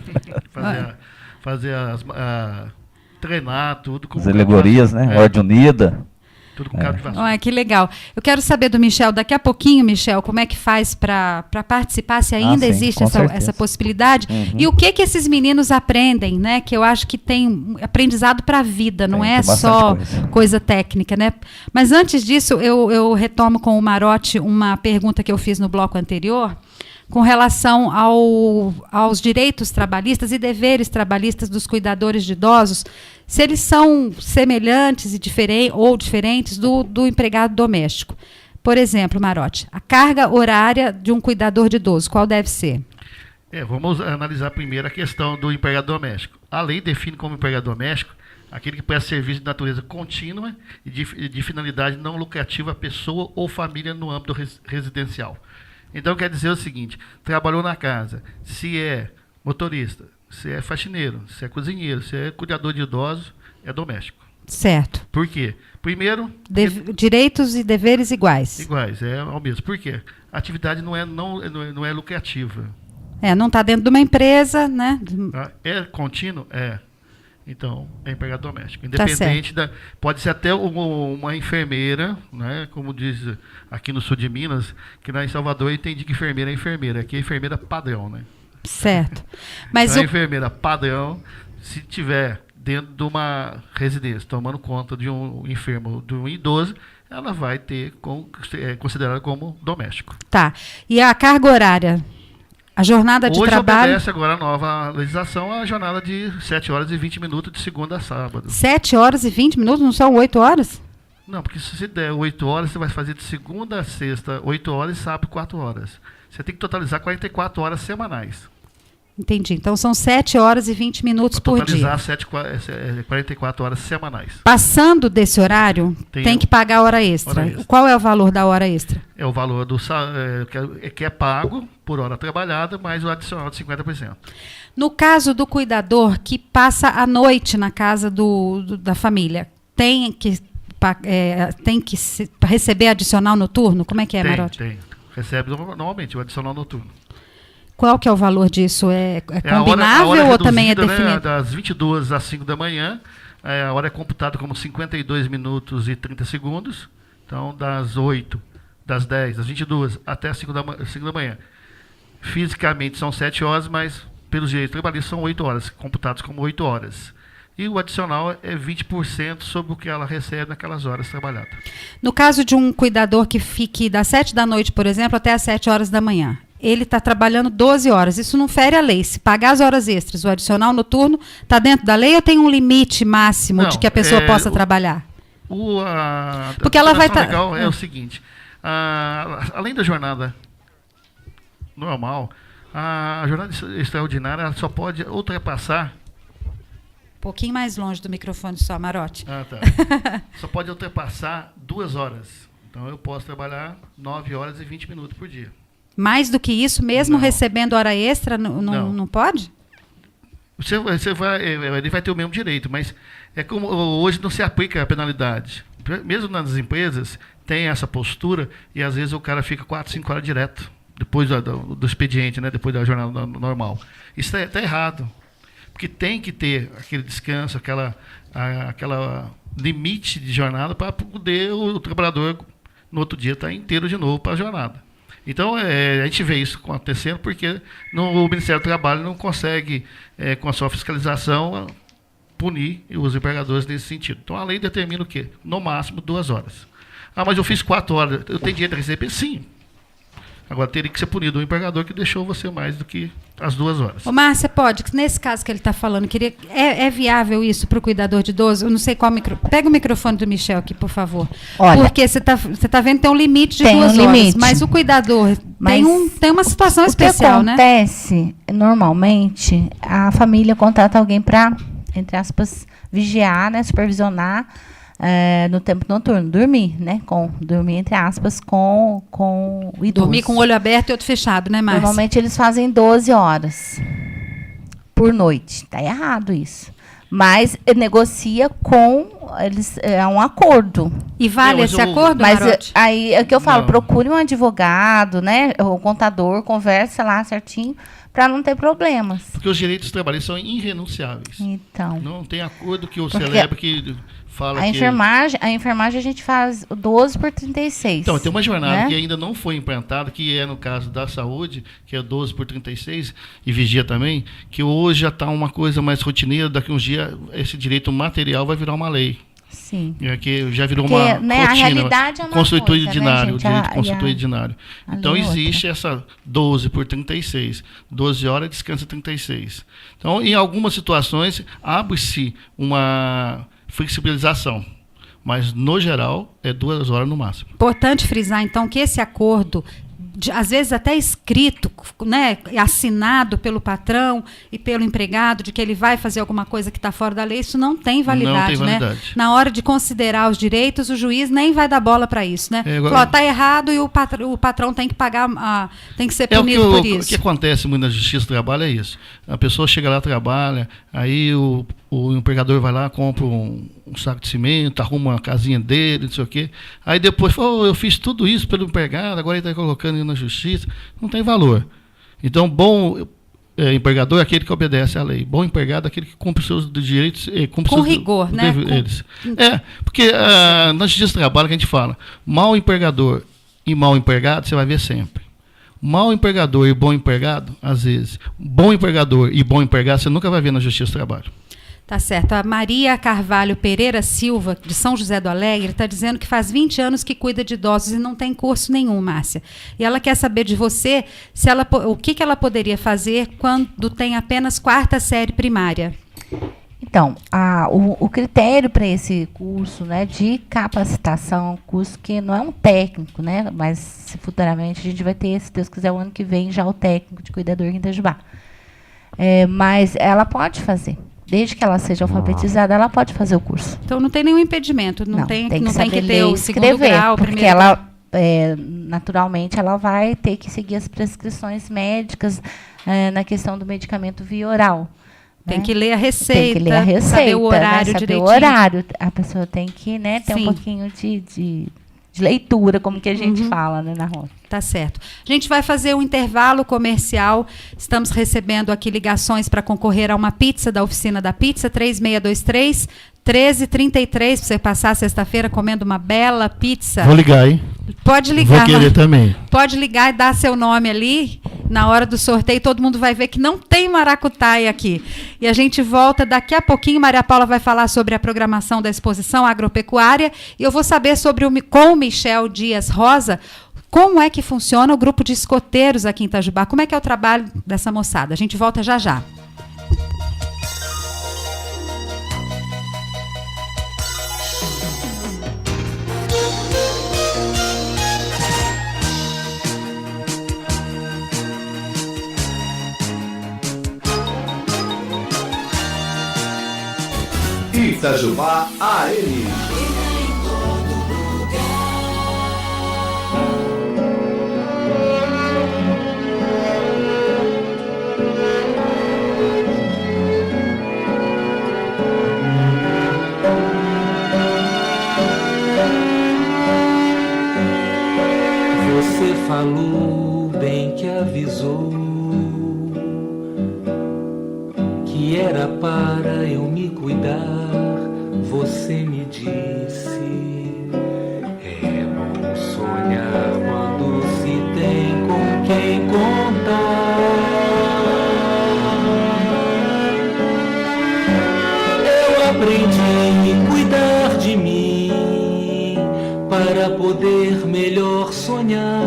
Treinar tudo com as alegorias, né? Ordem Unida. Tudo com cabo de vassoura. Que legal. Eu quero saber do Michel, daqui a pouquinho, Michel, como é que faz para participar, se ainda existe essa possibilidade. E o que esses meninos aprendem, né? Que eu acho que tem aprendizado para a vida, não é só coisa técnica, né? Mas antes disso, eu retomo com o Marotti uma pergunta que eu fiz no bloco anterior, com relação aos direitos trabalhistas e deveres trabalhistas dos cuidadores de idosos, se eles são semelhantes e diferentes do empregado doméstico. Por exemplo, Marotti, a carga horária de um cuidador de idoso, qual deve ser? Vamos analisar primeiro a questão do empregado doméstico. A lei define como empregado doméstico aquele que presta serviço de natureza contínua e de finalidade não lucrativa à pessoa ou família no âmbito residencial. Então, quer dizer o seguinte, trabalhou na casa, se é motorista, se é faxineiro, se é cozinheiro, se é cuidador de idosos, é doméstico. Certo. Por quê? Primeiro... direitos e deveres iguais. Iguais, é ao mesmo. Por quê? A atividade não é lucrativa. Não está dentro de uma empresa, né? É contínuo? É. Então, é empregado doméstico. Independente pode ser até uma enfermeira, né? Como diz aqui no sul de Minas, que lá em Salvador eu entendi que enfermeira é enfermeira. Aqui é enfermeira padrão, né? Certo. Mas então, a enfermeira padrão, se tiver dentro de uma residência, tomando conta de um enfermo, de um idoso, ela vai ter considerada como doméstico. Tá. E a carga horária? A jornada de trabalho... Hoje obedece agora a nova legislação, a jornada de 7 horas e 20 minutos de segunda a sábado. 7 horas e 20 minutos? Não são 8 horas? Não, porque se você der 8 horas, você vai fazer de segunda a sexta 8 horas e sábado 4 horas. Você tem que totalizar 44 horas semanais. Entendi. Então são 7 horas e 20 minutos por dia. Totalizar 44 horas semanais. Passando desse horário, tem que pagar a hora extra. Qual é o valor da hora extra? É o valor que é pago por hora trabalhada, mais o adicional de 50%. No caso do cuidador que passa a noite na casa da família, tem que receber adicional noturno? Como é que é, Marotti? Tem. Recebe normalmente o adicional noturno. Qual que é o valor disso? É combinável a hora ou também é definido? Né, das 22 às 5 da manhã, a hora é computada como 52 minutos e 30 segundos. Então, das 8, das 10, das 22 até as 5 da manhã. Fisicamente são 7 horas, mas pelos direitos trabalhistas, são 8 horas, computados como 8 horas. E o adicional é 20% sobre o que ela recebe naquelas horas trabalhadas. No caso de um cuidador que fique das 7 da noite, por exemplo, até as 7 horas da manhã, ele está trabalhando 12 horas. Isso não fere a lei. Se pagar as horas extras, o adicional noturno, está dentro da lei ou tem um limite máximo de que a pessoa possa trabalhar? Porque ela vai estar... legal é o seguinte, além da jornada normal, a jornada extraordinária ela só pode ultrapassar... Um pouquinho mais longe do microfone só, Marote. Tá. Só pode ultrapassar 2 horas. Então, eu posso trabalhar 9 horas e 20 minutos por dia. Mais do que isso, mesmo recebendo hora extra, não pode? Ele vai ter o mesmo direito, mas é como hoje não se aplica a penalidade. Mesmo nas empresas, tem essa postura e às vezes o cara fica 4, 5 horas direto, depois do expediente, né, depois da jornada normal. Isso está errado. Porque tem que ter aquele descanso, aquela limite de jornada para poder o trabalhador no outro dia estar inteiro de novo para a jornada. Então, a gente vê isso acontecendo porque o Ministério do Trabalho não consegue, com a sua fiscalização, punir os empregadores nesse sentido. Então, a lei determina o quê? No máximo 2 horas. Mas eu fiz 4 horas, eu tenho direito a receber? Sim. Agora, teria que ser punido o empregador que deixou você mais do que as 2 horas. Ô, Márcia, pode, nesse caso que ele está falando, é viável isso para o cuidador de idoso? Eu não sei qual Pega o microfone do Michel aqui, por favor. Olha, porque você tá vendo que tem um limite de 2 horas, mas o cuidador tem uma situação especial, né? O que acontece, normalmente, a família contrata alguém para, entre aspas, vigiar, né, supervisionar, no tempo noturno, dormir, né? Dormir, entre aspas, com o idoso. Dormir com o olho aberto e outro fechado, né, Márcia? Normalmente eles fazem 12 horas por noite. Está errado isso. Mas negocia com eles, é um acordo. E vale esse acordo, mas Marote? Aí é que eu falo, procure um advogado, né? O contador, converse lá certinho, para não ter problemas. Porque os direitos trabalhistas são irrenunciáveis. Então. Não tem acordo que o celebre que fala a enfermagem a gente faz 12 por 36. Então, tem uma jornada que ainda não foi implantada, que é no caso da saúde, que é 12 por 36, e vigia também, que hoje já está uma coisa mais rotineira, daqui a uns dias esse direito material vai virar uma lei. Sim. Que já virou uma rotina. A realidade é uma consuetudinário, coisa, o direito consuetudinário. Então, existe essa 12 por 36. 12 horas, descansa 36. Então, em algumas situações, abre-se uma flexibilização. Mas, no geral, é 2 horas no máximo. Importante frisar, então, que esse acordo, às vezes até escrito, né, assinado pelo patrão e pelo empregado, de que ele vai fazer alguma coisa que está fora da lei, isso não tem validade. Não tem validade. Né? Na hora de considerar os direitos, o juiz nem vai dar bola para isso. Né? Está errado e o patrão tem que pagar, tem que ser punido por isso. O que acontece muito na Justiça do Trabalho é isso. A pessoa chega lá, trabalha, aí o empregador vai lá, compra um saco de cimento, arruma uma casinha dele, não sei o quê. Aí depois fala, eu fiz tudo isso pelo empregado, agora ele está colocando na justiça. Não tem valor. Então, bom empregador é aquele que obedece à lei. Bom empregado é aquele que cumpre os seus direitos. Com rigor, né? Porque na Justiça do Trabalho que a gente fala, mau empregador e mau empregado, você vai ver sempre. Mau empregador e bom empregado, às vezes. Bom empregador e bom empregado, você nunca vai ver na Justiça do Trabalho. Tá certo. A Maria Carvalho Pereira Silva, de São José do Alegre, está dizendo que faz 20 anos que cuida de idosos e não tem curso nenhum, Márcia. E ela quer saber de você o que ela poderia fazer quando tem apenas 4ª série primária. Então, o critério para esse curso, né, de capacitação, curso que não é um técnico, né, mas se futuramente a gente vai ter, se Deus quiser, o ano que vem já o técnico de cuidador em Itajubá. Mas ela pode fazer. Desde que ela seja alfabetizada, ela pode fazer o curso. Então, não tem nenhum impedimento. Não tem que ter o segundo grau, porque ela, naturalmente, ela vai ter que seguir as prescrições médicas na questão do medicamento via oral. Tem que ler a receita, tem que ler a receita, saber o horário saber direitinho. O horário. A pessoa tem que, né, ter um pouquinho de leitura, como que a gente fala, né, na roça. Tá certo. A gente vai fazer um intervalo comercial. Estamos recebendo aqui ligações para concorrer a uma pizza da Oficina da Pizza, 3623-1333, para você passar sexta-feira comendo uma bela pizza. Vou ligar, hein? Pode ligar. Vou querer também. Pode ligar e dar seu nome ali na hora do sorteio, todo mundo vai ver que não tem maracutaia aqui. E a gente volta daqui a pouquinho. Maria Paula vai falar sobre a programação da exposição agropecuária e eu vou saber com o Michel Dias Rosa como é que funciona o grupo de escoteiros aqui em Itajubá, como é que é o trabalho dessa moçada. A gente volta já já. Itajubá AM. Você falou bem que avisou que era para eu me cuidar. Você me disse, é bom sonhar quando se tem com quem contar. Eu aprendi a cuidar de mim para poder melhor sonhar.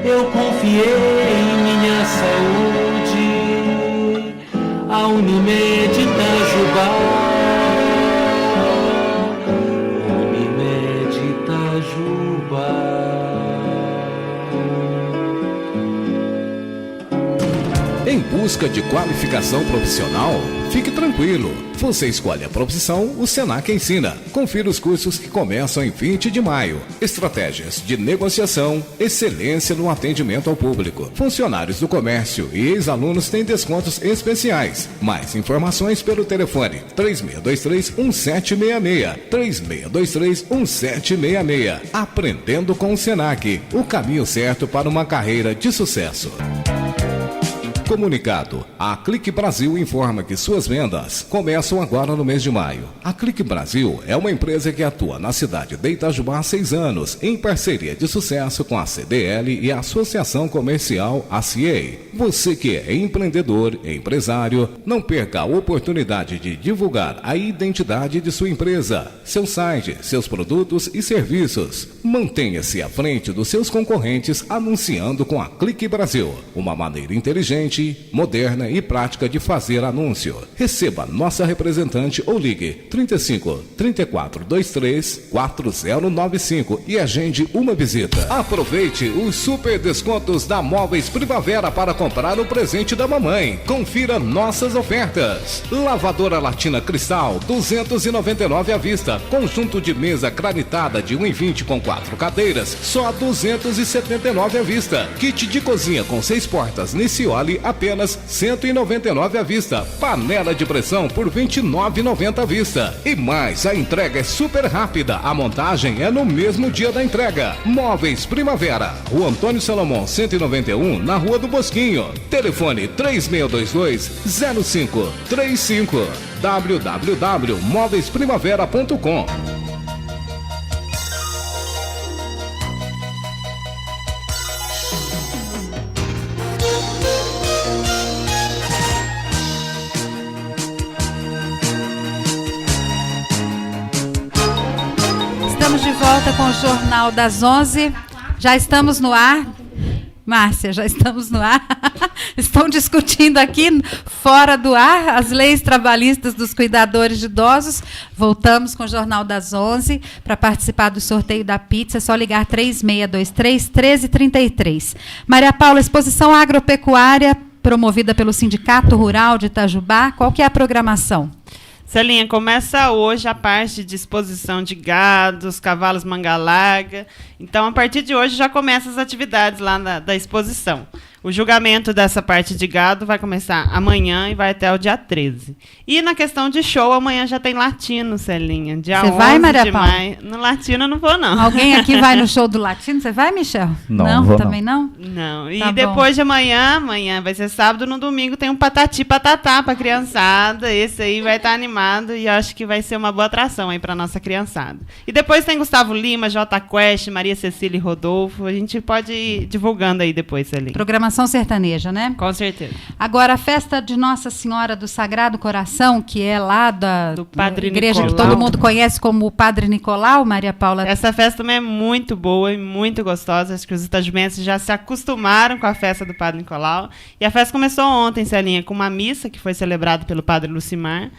Eu confiei em minha saúde a Unimed Itajubá. Em busca de qualificação profissional? Fique tranquilo. Você escolhe a profissão, o Senac ensina. Confira os cursos que começam em 20 de maio. Estratégias de negociação, excelência no atendimento ao público. Funcionários do comércio e ex-alunos têm descontos especiais. Mais informações pelo telefone 3623-1766. 3623-1766. Aprendendo com o Senac. O caminho certo para uma carreira de sucesso. Comunicado. A Clique Brasil informa que suas vendas começam agora no mês de maio. A Clique Brasil é uma empresa que atua na cidade de Itajubá há 6 anos, em parceria de sucesso com a CDL e a Associação Comercial ACA. Você que é empreendedor, empresário, não perca a oportunidade de divulgar a identidade de sua empresa, seu site, seus produtos e serviços. Mantenha-se à frente dos seus concorrentes anunciando com a Clique Brasil, uma maneira inteligente, moderna e prática de fazer anúncio. Receba nossa representante ou ligue 35 34 23 4095 e agende uma visita. Aproveite os super descontos da Móveis Primavera para comprar o presente da mamãe. Confira nossas ofertas. Lavadora Latina Cristal 299 à vista. Conjunto de mesa granitada de 1,20 com 4 cadeiras só 279 à vista. Kit de cozinha com 6 portas Nicioli apenas 199 à vista. Panela de pressão por 29,90 à vista. E mais, a entrega é super rápida. A montagem é no mesmo dia da entrega. Móveis Primavera, Rua Antônio Salomão 191, na Rua do Bosquinho. Telefone 3622-0535. www.móveisprimavera.com. De volta com o Jornal das 11. Já estamos no ar. Márcia, já estamos no ar. Estão discutindo aqui, fora do ar, as leis trabalhistas dos cuidadores de idosos. Voltamos com o Jornal das 11. Para participar do sorteio da pizza, é só ligar 3623-1333. Maria Paula, exposição agropecuária promovida pelo Sindicato Rural de Itajubá. Qual que é a programação? Celinha, começa hoje a parte de exposição de gados, cavalos manga larga. Então, a partir de hoje, já começam as atividades lá da exposição. O julgamento dessa parte de gado vai começar amanhã e vai até o dia 13. E na questão de show, amanhã já tem Latino, Celinha. Dia 11 vai, Maria Paula? de maio. No Latino eu não vou, não. Alguém aqui vai no show do Latino? Você vai, Michel? Não vou, também não? Não. E Tá depois de amanhã vai ser sábado, no domingo tem um Patati Patatá pra criançada. Esse aí vai estar animado e acho que vai ser uma boa atração aí pra nossa criançada. E depois tem Gustavo Lima, J Quest, Maria Cecília e Rodolfo. A gente pode ir divulgando aí depois, Celinha. Programação sertaneja, né? Com certeza. Agora, a festa de Nossa Senhora do Sagrado Coração, que é lá do Padre igreja Nicolau, que todo mundo conhece como o Padre Nicolau, Maria Paula. Essa festa também é muito boa e muito gostosa. Acho que os itajubenses já se acostumaram com a festa do Padre Nicolau. E a festa começou ontem, Celinha, com uma missa que foi celebrada pelo Padre Lucimar.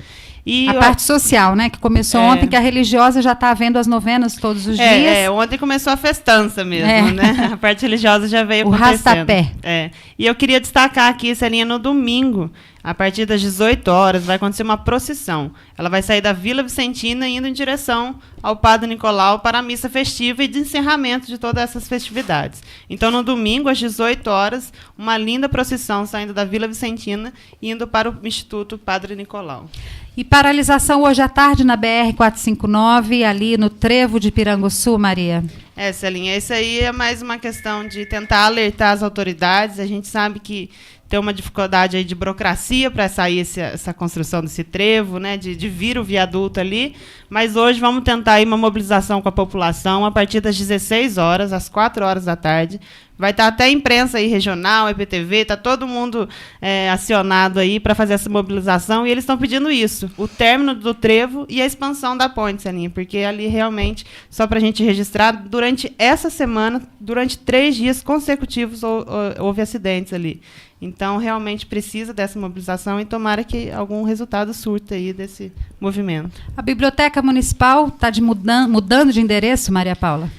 E a parte social, né? Que começou ontem, que a religiosa já está vendo as novenas todos os dias. Ontem começou a festança mesmo, né? A parte religiosa já veio acontecendo. O rastapé. E eu queria destacar aqui, Celinha, no domingo, a partir das 18 horas, vai acontecer uma procissão. Ela vai sair da Vila Vicentina indo em direção ao Padre Nicolau para a missa festiva e de encerramento de todas essas festividades. Então, no domingo, às 18 horas, uma linda procissão saindo da Vila Vicentina indo para o Instituto Padre Nicolau. E paralisação hoje à tarde na BR-459, ali no Trevo de Piranguçu, Maria? Celinha, isso aí é mais uma questão de tentar alertar as autoridades. A gente sabe que tem uma dificuldade aí de burocracia para sair essa construção desse trevo, né, de vir o viaduto ali, mas hoje vamos tentar aí uma mobilização com a população a partir das 16 horas, às 4 horas da tarde. Vai estar até a imprensa aí regional, EPTV, está todo mundo acionado aí para fazer essa mobilização e eles estão pedindo isso, o término do trevo e a expansão da ponte, Celinha, porque ali realmente, só para a gente registrar, durante essa semana, durante 3 dias consecutivos houve acidentes ali. Então, realmente precisa dessa mobilização e tomara que algum resultado surta aí desse movimento. A Biblioteca Municipal está mudando de endereço, Maria Paula?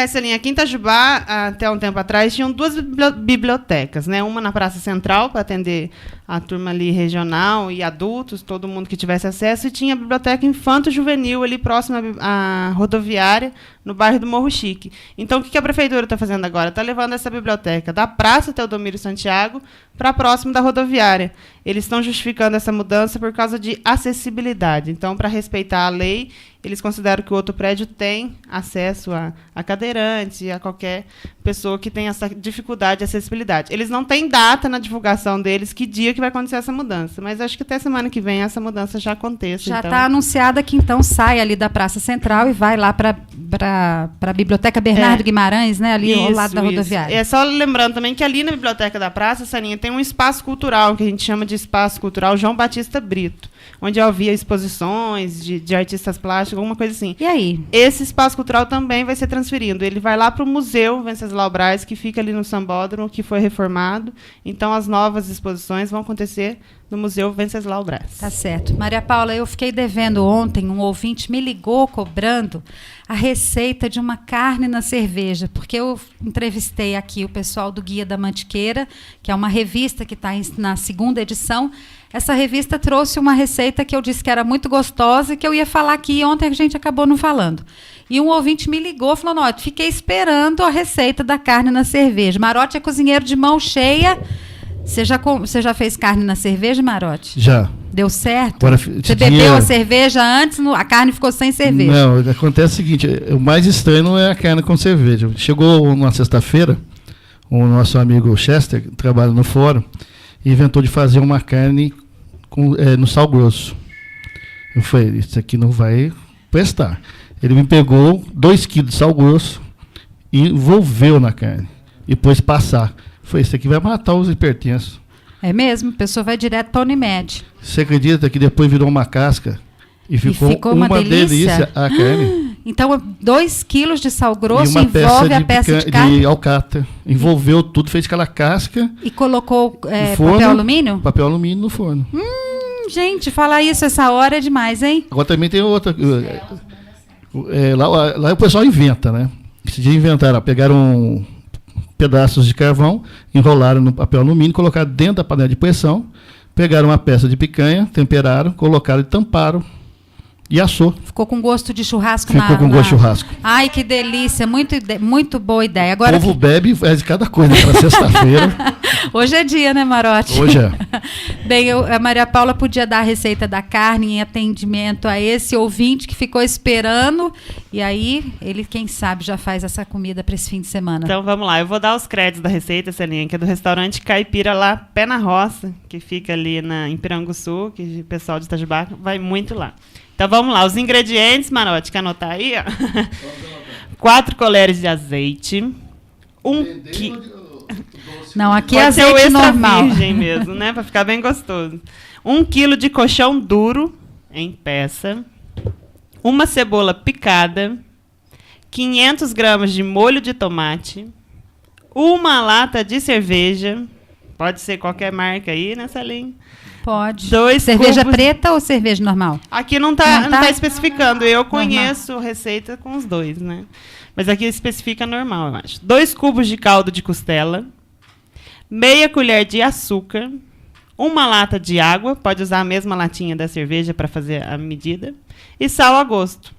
Celinha, aqui em Itajubá, até um tempo atrás, tinham 2 bibliotecas, né? Uma na Praça Central, para atender a turma ali regional e adultos, todo mundo que tivesse acesso, e tinha a Biblioteca Infanto-Juvenil, ali próxima à rodoviária, no bairro do Morro Chique. Então, o que a Prefeitura está fazendo agora? Está levando essa biblioteca da Praça Teodomiro Santiago para próximo da rodoviária. Eles estão justificando essa mudança por causa de acessibilidade. Então, para respeitar a lei, eles consideram que o outro prédio tem acesso a cadeirante e a qualquer pessoa que tenha essa dificuldade de acessibilidade. Eles não têm data na divulgação deles que dia que vai acontecer essa mudança, mas acho que até semana que vem essa mudança já aconteça. Já está anunciada que então sai ali da Praça Central e vai lá para a Biblioteca Bernardo Guimarães, né, ali ao lado da rodoviária. É só lembrando também que ali na Biblioteca da Praça, Saninha, tem um espaço cultural, que a gente chama de Espaço Cultural João Batista Brito, onde havia exposições de artistas plásticos, alguma coisa assim. E aí? Esse espaço cultural também vai ser transferido. Ele vai lá para o Museu Venceslau Braz, que fica ali no Sambódromo, que foi reformado. Então, as novas exposições vão acontecer no Museu Venceslau Braz. Tá certo. Maria Paula, eu fiquei devendo ontem, um ouvinte me ligou cobrando a receita de uma carne na cerveja, porque eu entrevistei aqui o pessoal do Guia da Mantiqueira, que é uma revista que está na 2ª edição. Essa revista trouxe uma receita que eu disse que era muito gostosa e que eu ia falar aqui, e ontem a gente acabou não falando. E um ouvinte me ligou e falou, não, eu fiquei esperando a receita da carne na cerveja. Marote é cozinheiro de mão cheia. Você já fez carne na cerveja, Marote? Já. Deu certo? Agora, você bebeu a cerveja antes, a carne ficou sem cerveja. Não, acontece o seguinte, o mais estranho não é a carne com cerveja. Chegou uma sexta-feira, o nosso amigo Chester, que trabalha no fórum, inventou de fazer uma carne no sal grosso. Eu falei, isso aqui não vai prestar. Ele me pegou 2 quilos de sal grosso e envolveu na carne. E pôs passar. Eu falei, isso aqui vai matar os hipertensos. É mesmo? A pessoa vai direto para a Unimed. Você acredita que depois virou uma casca e ficou uma delícia a carne? Então, 2 quilos de sal grosso envolve a peça de carne? De alcatra. Envolveu tudo, fez aquela casca. E colocou papel alumínio? Papel alumínio no forno. Gente, falar isso essa hora é demais, hein? Agora também tem outra. Lá o pessoal inventa, né? Esse dia inventaram, pegaram pedaços de carvão, enrolaram no papel alumínio, colocaram dentro da panela de pressão, pegaram uma peça de picanha, temperaram, colocaram e tamparam. E assou. Ficou com gosto de churrasco. Ficou com gosto de churrasco. Ai, que delícia. Muito boa ideia. Agora o povo bebe de cada coisa para sexta-feira. Hoje é dia, né, Marote? Hoje é. Bem, a Maria Paula podia dar a receita da carne em atendimento a esse ouvinte que ficou esperando. E aí, ele, quem sabe, já faz essa comida para esse fim de semana. Então, vamos lá. Eu vou dar os créditos da receita, Celinha, que é do restaurante Caipira lá, Pé na Roça, que fica ali em Piranguçu, que o pessoal de Itajubá vai muito lá. Então, vamos lá. Os ingredientes, Marote, quer anotar aí? 4 colheres de azeite. Não, aqui Pode é ser azeite o extra normal. virgem mesmo, né? Para ficar bem gostoso. 1 quilo de colchão duro em peça. 1 cebola picada. 500 gramas de molho de tomate. 1 lata de cerveja. Pode ser qualquer marca aí, né, Celinha? Pode. 2 cerveja preta ou cerveja normal? Aqui não tá especificando. Eu conheço receita com os dois, né? Mas aqui especifica normal, eu acho. 2 cubos de caldo de costela. Meia colher de açúcar. 1 lata de água. Pode usar a mesma latinha da cerveja para fazer a medida. E sal a gosto.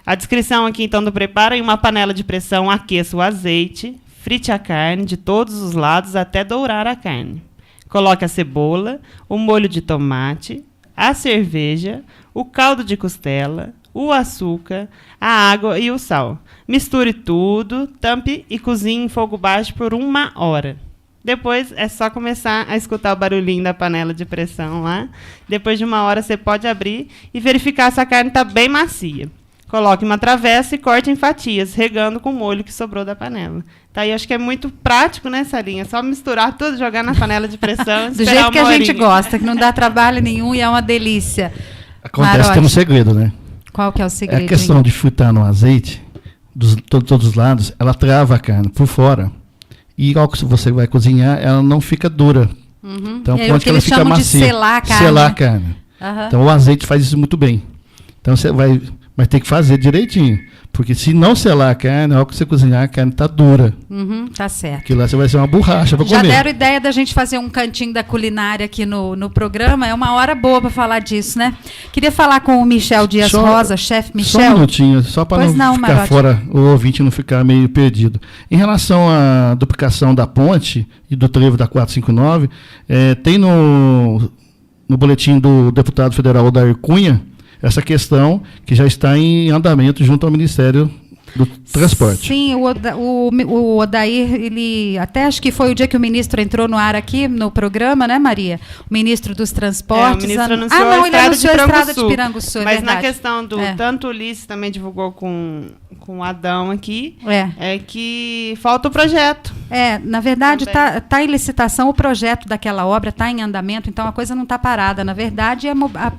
A descrição aqui, então, do preparo. Em uma panela de pressão, aqueça o azeite. Frite a carne de todos os lados até dourar a carne. Coloque a cebola, o molho de tomate, a cerveja, o caldo de costela, o açúcar, a água e o sal. Misture tudo, tampe e cozinhe em fogo baixo por 1 hora. Depois é só começar a escutar o barulhinho da panela de pressão lá. Depois de 1 hora você pode abrir e verificar se a carne está bem macia. Coloque uma travessa e corte em fatias, regando com o molho que sobrou da panela. Tá aí, acho que é muito prático, né, Sarinha? Só misturar tudo, jogar na panela de pressão. Do jeito que a gente gosta, que não dá trabalho nenhum e é uma delícia. Acontece que tem um segredo, né? Qual que é o segredo? É a questão de fritar no azeite, todos os lados, ela trava a carne por fora. E ao que você vai cozinhar, ela não fica dura. Então, quando ela fica macia, de selar a carne. Selar a carne. Então, o azeite faz isso muito bem. Então, você vai... Mas tem que fazer direitinho. Porque se não selar a carne, ao que você cozinhar, a carne está dura. Tá certo. Porque lá você vai ser uma borracha para comer. Já deram ideia da gente fazer um cantinho da culinária aqui no programa. É uma hora boa para falar disso, né? Queria falar com o Michel Dias Rosa, chefe Michel. Só um minutinho, só para não ficar Marote. fora, o ouvinte não ficar meio perdido. Em relação à duplicação da ponte e do trevo da 459, tem no boletim do deputado federal Odair Cunha, essa questão que já está em andamento junto ao Ministério do Transporte. Sim, o Odair, ele até acho que foi o dia que o ministro entrou no ar aqui no programa, né, Maria? O ministro dos Transportes. O ministro anunciou ele anunciou a estrada de Piranguçu. Mas na questão do... Tanto o Ulisses também divulgou com o Adão aqui, é que falta o projeto. Na verdade, está em licitação o projeto daquela obra, está em andamento, então a coisa não está parada. Na verdade,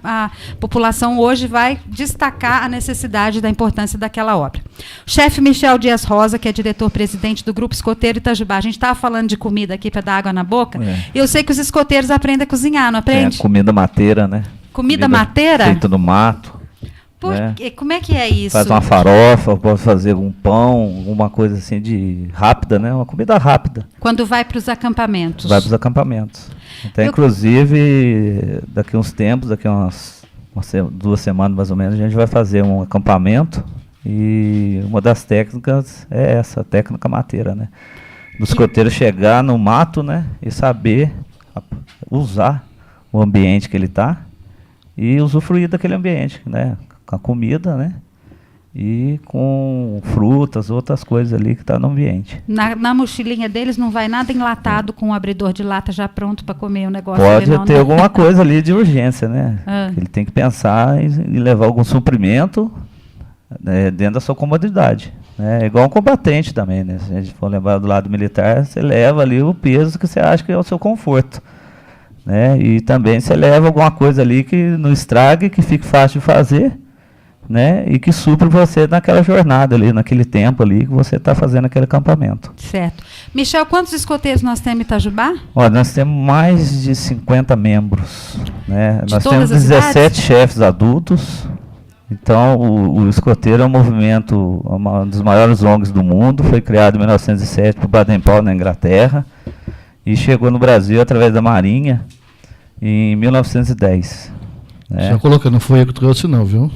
a população hoje vai destacar a necessidade da importância daquela obra. O chefe Michel Dias Rosa, que é diretor-presidente do Grupo Escoteiro Itajubá. A gente estava falando de comida aqui para dar água na boca. Eu sei que os escoteiros aprendem a cozinhar, não aprende? Comida mateira, né? Comida mateira? Feita no mato. Como é que é isso? Faz uma farofa, pode fazer um pão, uma coisa assim de rápida, né? Uma comida rápida. Quando vai para os acampamentos? Vai para os acampamentos. Então, inclusive, daqui uns tempos, daqui umas 2 semanas mais ou menos, a gente vai fazer um acampamento. E uma das técnicas é essa, a técnica mateira, né? Do escoteiro chegar no mato, né? E saber usar o ambiente que ele está e usufruir daquele ambiente, né? Com a comida, né? E com frutas, outras coisas ali que está no ambiente. Na mochilinha deles não vai nada enlatado com um abridor de lata já pronto para comer o negócio? Pode ter alguma coisa ali de urgência, né? Ele tem que pensar em levar algum suprimento, né, dentro da sua comodidade. É igual um combatente também, né? Se a gente for levar do lado militar, você leva ali o peso que você acha que é o seu conforto. Né? E também você leva alguma coisa ali que não estrague, que fique fácil de fazer, né? E que supra você naquela jornada ali, naquele tempo ali que você está fazendo aquele acampamento. Certo. Michel, quantos escoteiros nós temos em Itajubá? Olha, nós temos mais de 50 membros. Né? Nós temos 17 cidades? chefes adultos. Então, o escoteiro é um movimento, um dos maiores ONGs do mundo, foi criado em 1907 por Baden-Powell, na Inglaterra, e chegou no Brasil através da Marinha em 1910. Só colocando, não foi eu que trouxe não, viu?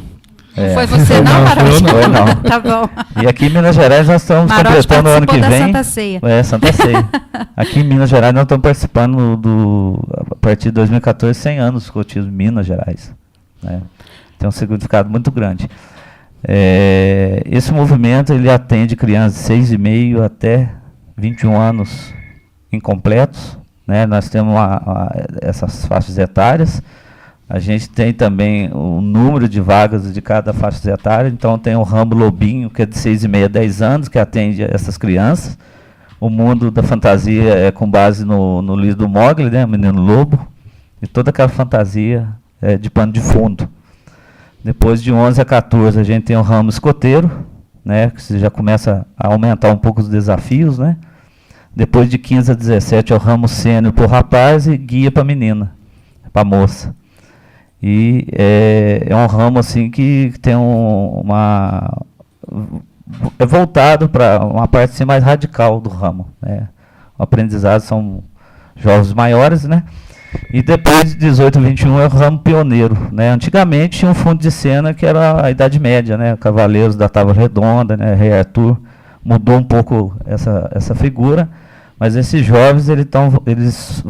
Não foi você não, Marocha? Foi não. Tá bom. E aqui em Minas Gerais nós estamos completando o ano que vem. Santa Ceia. Santa Ceia. Aqui em Minas Gerais nós estamos participando a partir de 2014, 100 anos do escotismo em Minas Gerais. Né? Tem um significado muito grande. Esse movimento ele atende crianças de 6,5 até 21 anos incompletos. Né? Nós temos essas faixas etárias. A gente tem também o número de vagas de cada faixa etária. Então tem o ramo Lobinho, que é de 6,5 a 10 anos, que atende essas crianças. O mundo da fantasia é com base no livro do Mowgli, né? Menino Lobo. E toda aquela fantasia é de pano de fundo. Depois de 11 a 14 a gente tem o ramo escoteiro, né? Que você já começa a aumentar um pouco os desafios, né? Depois de 15 a 17 é o ramo sênior para o rapaz e guia para a menina, para a moça. E é um ramo assim que tem é voltado para uma parte assim, mais radical do ramo. Né? O aprendizado são jovens maiores, né? E depois de 18 a 21 é o ramo pioneiro. Né? Antigamente tinha um fundo de cena que era a Idade Média, né? Cavaleiros da Tábua Redonda, né? Rei Arthur. Mudou um pouco essa figura, mas esses jovens eles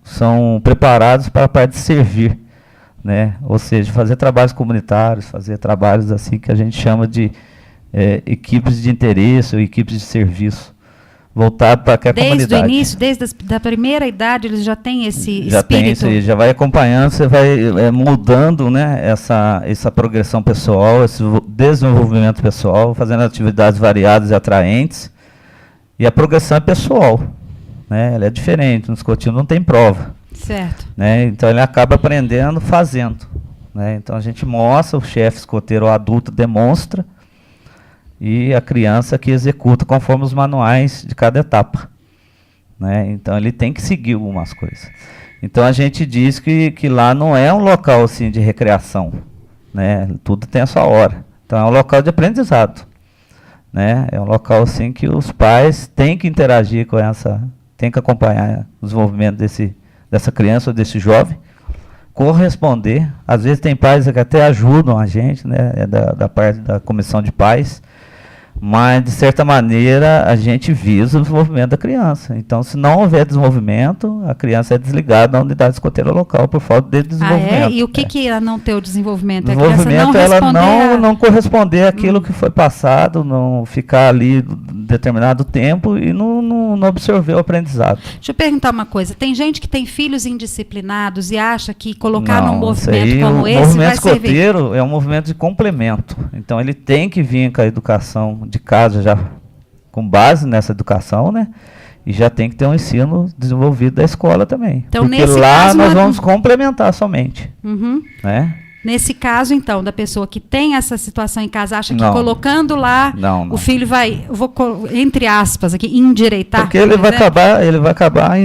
são preparados para a parte de servir. Né? Ou seja, fazer trabalhos comunitários, fazer trabalhos assim que a gente chama de equipes de interesse ou equipes de serviço, voltado para aquela comunidade. Desde o início, desde a primeira idade, eles já têm esse já espírito? Tem isso aí, já vai acompanhando, você vai mudando, né, essa progressão pessoal, esse desenvolvimento pessoal, fazendo atividades variadas e atraentes, e a progressão é pessoal, né, ela é diferente, no escotismo não tem prova. Certo. Né? Então ele acaba aprendendo fazendo. Né? Então a gente mostra, o chefe escoteiro, o adulto demonstra, e a criança que executa conforme os manuais de cada etapa. Né? Então ele tem que seguir algumas coisas. Então a gente diz que lá não é um local assim, de recreação. Né? Tudo tem a sua hora. Então é um local de aprendizado. Né? É um local assim, que os pais têm que interagir com têm que acompanhar o desenvolvimento dessa criança ou desse jovem, corresponder. Às vezes tem pais que até ajudam a gente, né, da parte da comissão de pais, mas de certa maneira a gente visa o desenvolvimento da criança. Então, se não houver desenvolvimento, a criança é desligada da unidade escoteira local por falta de desenvolvimento. E o que é não ter o desenvolvimento? Desenvolvimento é ela não corresponder àquilo que foi passado, não ficar ali determinado tempo e não absorver o aprendizado. Deixa eu perguntar uma coisa. Tem gente que tem filhos indisciplinados e acha que colocar num movimento como esse vai servir? O movimento escoteiro é um movimento de complemento. Então ele tem que vir com a educação de casa já com base nessa educação, né? E já tem que ter um ensino desenvolvido da escola também. Então, porque nesse lá caso, nós vamos complementar somente. Né? Nesse caso, então, da pessoa que tem essa situação em casa, acha que colocando lá, o filho vai, entre aspas, aqui, endireitar. Porque ele vai acabar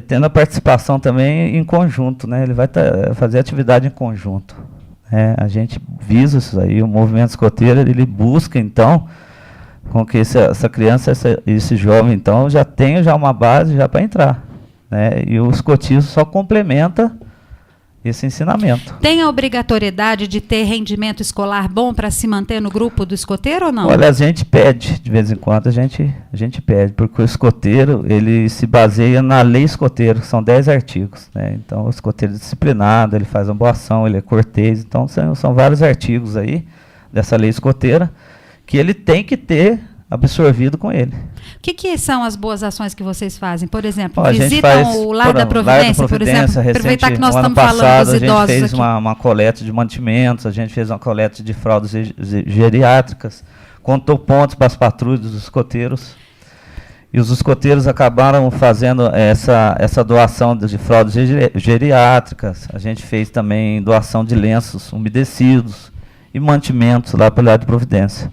tendo a participação também em conjunto, né? Ele vai fazer atividade em conjunto. A gente visa isso aí, o movimento escoteiro, ele busca, então, com que essa criança, esse jovem, então, já tenha uma base já para entrar. Né? E o escotismo só complementa esse ensinamento. Tem a obrigatoriedade de ter rendimento escolar bom para se manter no grupo do escoteiro ou não? Olha, a gente pede, de vez em quando a gente pede, porque o escoteiro, ele se baseia na lei escoteiro, que são 10 artigos. Né? Então, o escoteiro é disciplinado, ele faz uma boa ação, ele é cortês, então são vários artigos aí dessa lei escoteira que ele tem que ter absorvido com ele. O que são as boas ações que vocês fazem? Por exemplo, visitam o Lar da Providência, por exemplo? Aproveitar que nós estamos falando dos idosos aqui. A gente fez uma coleta de mantimentos, a gente fez uma coleta de fraldas geriátricas, contou pontos para as patrulhas dos escoteiros. E os escoteiros acabaram fazendo essa doação de fraldas geriátricas. A gente fez também doação de lenços umedecidos e mantimentos lá pelo Lar da Providência.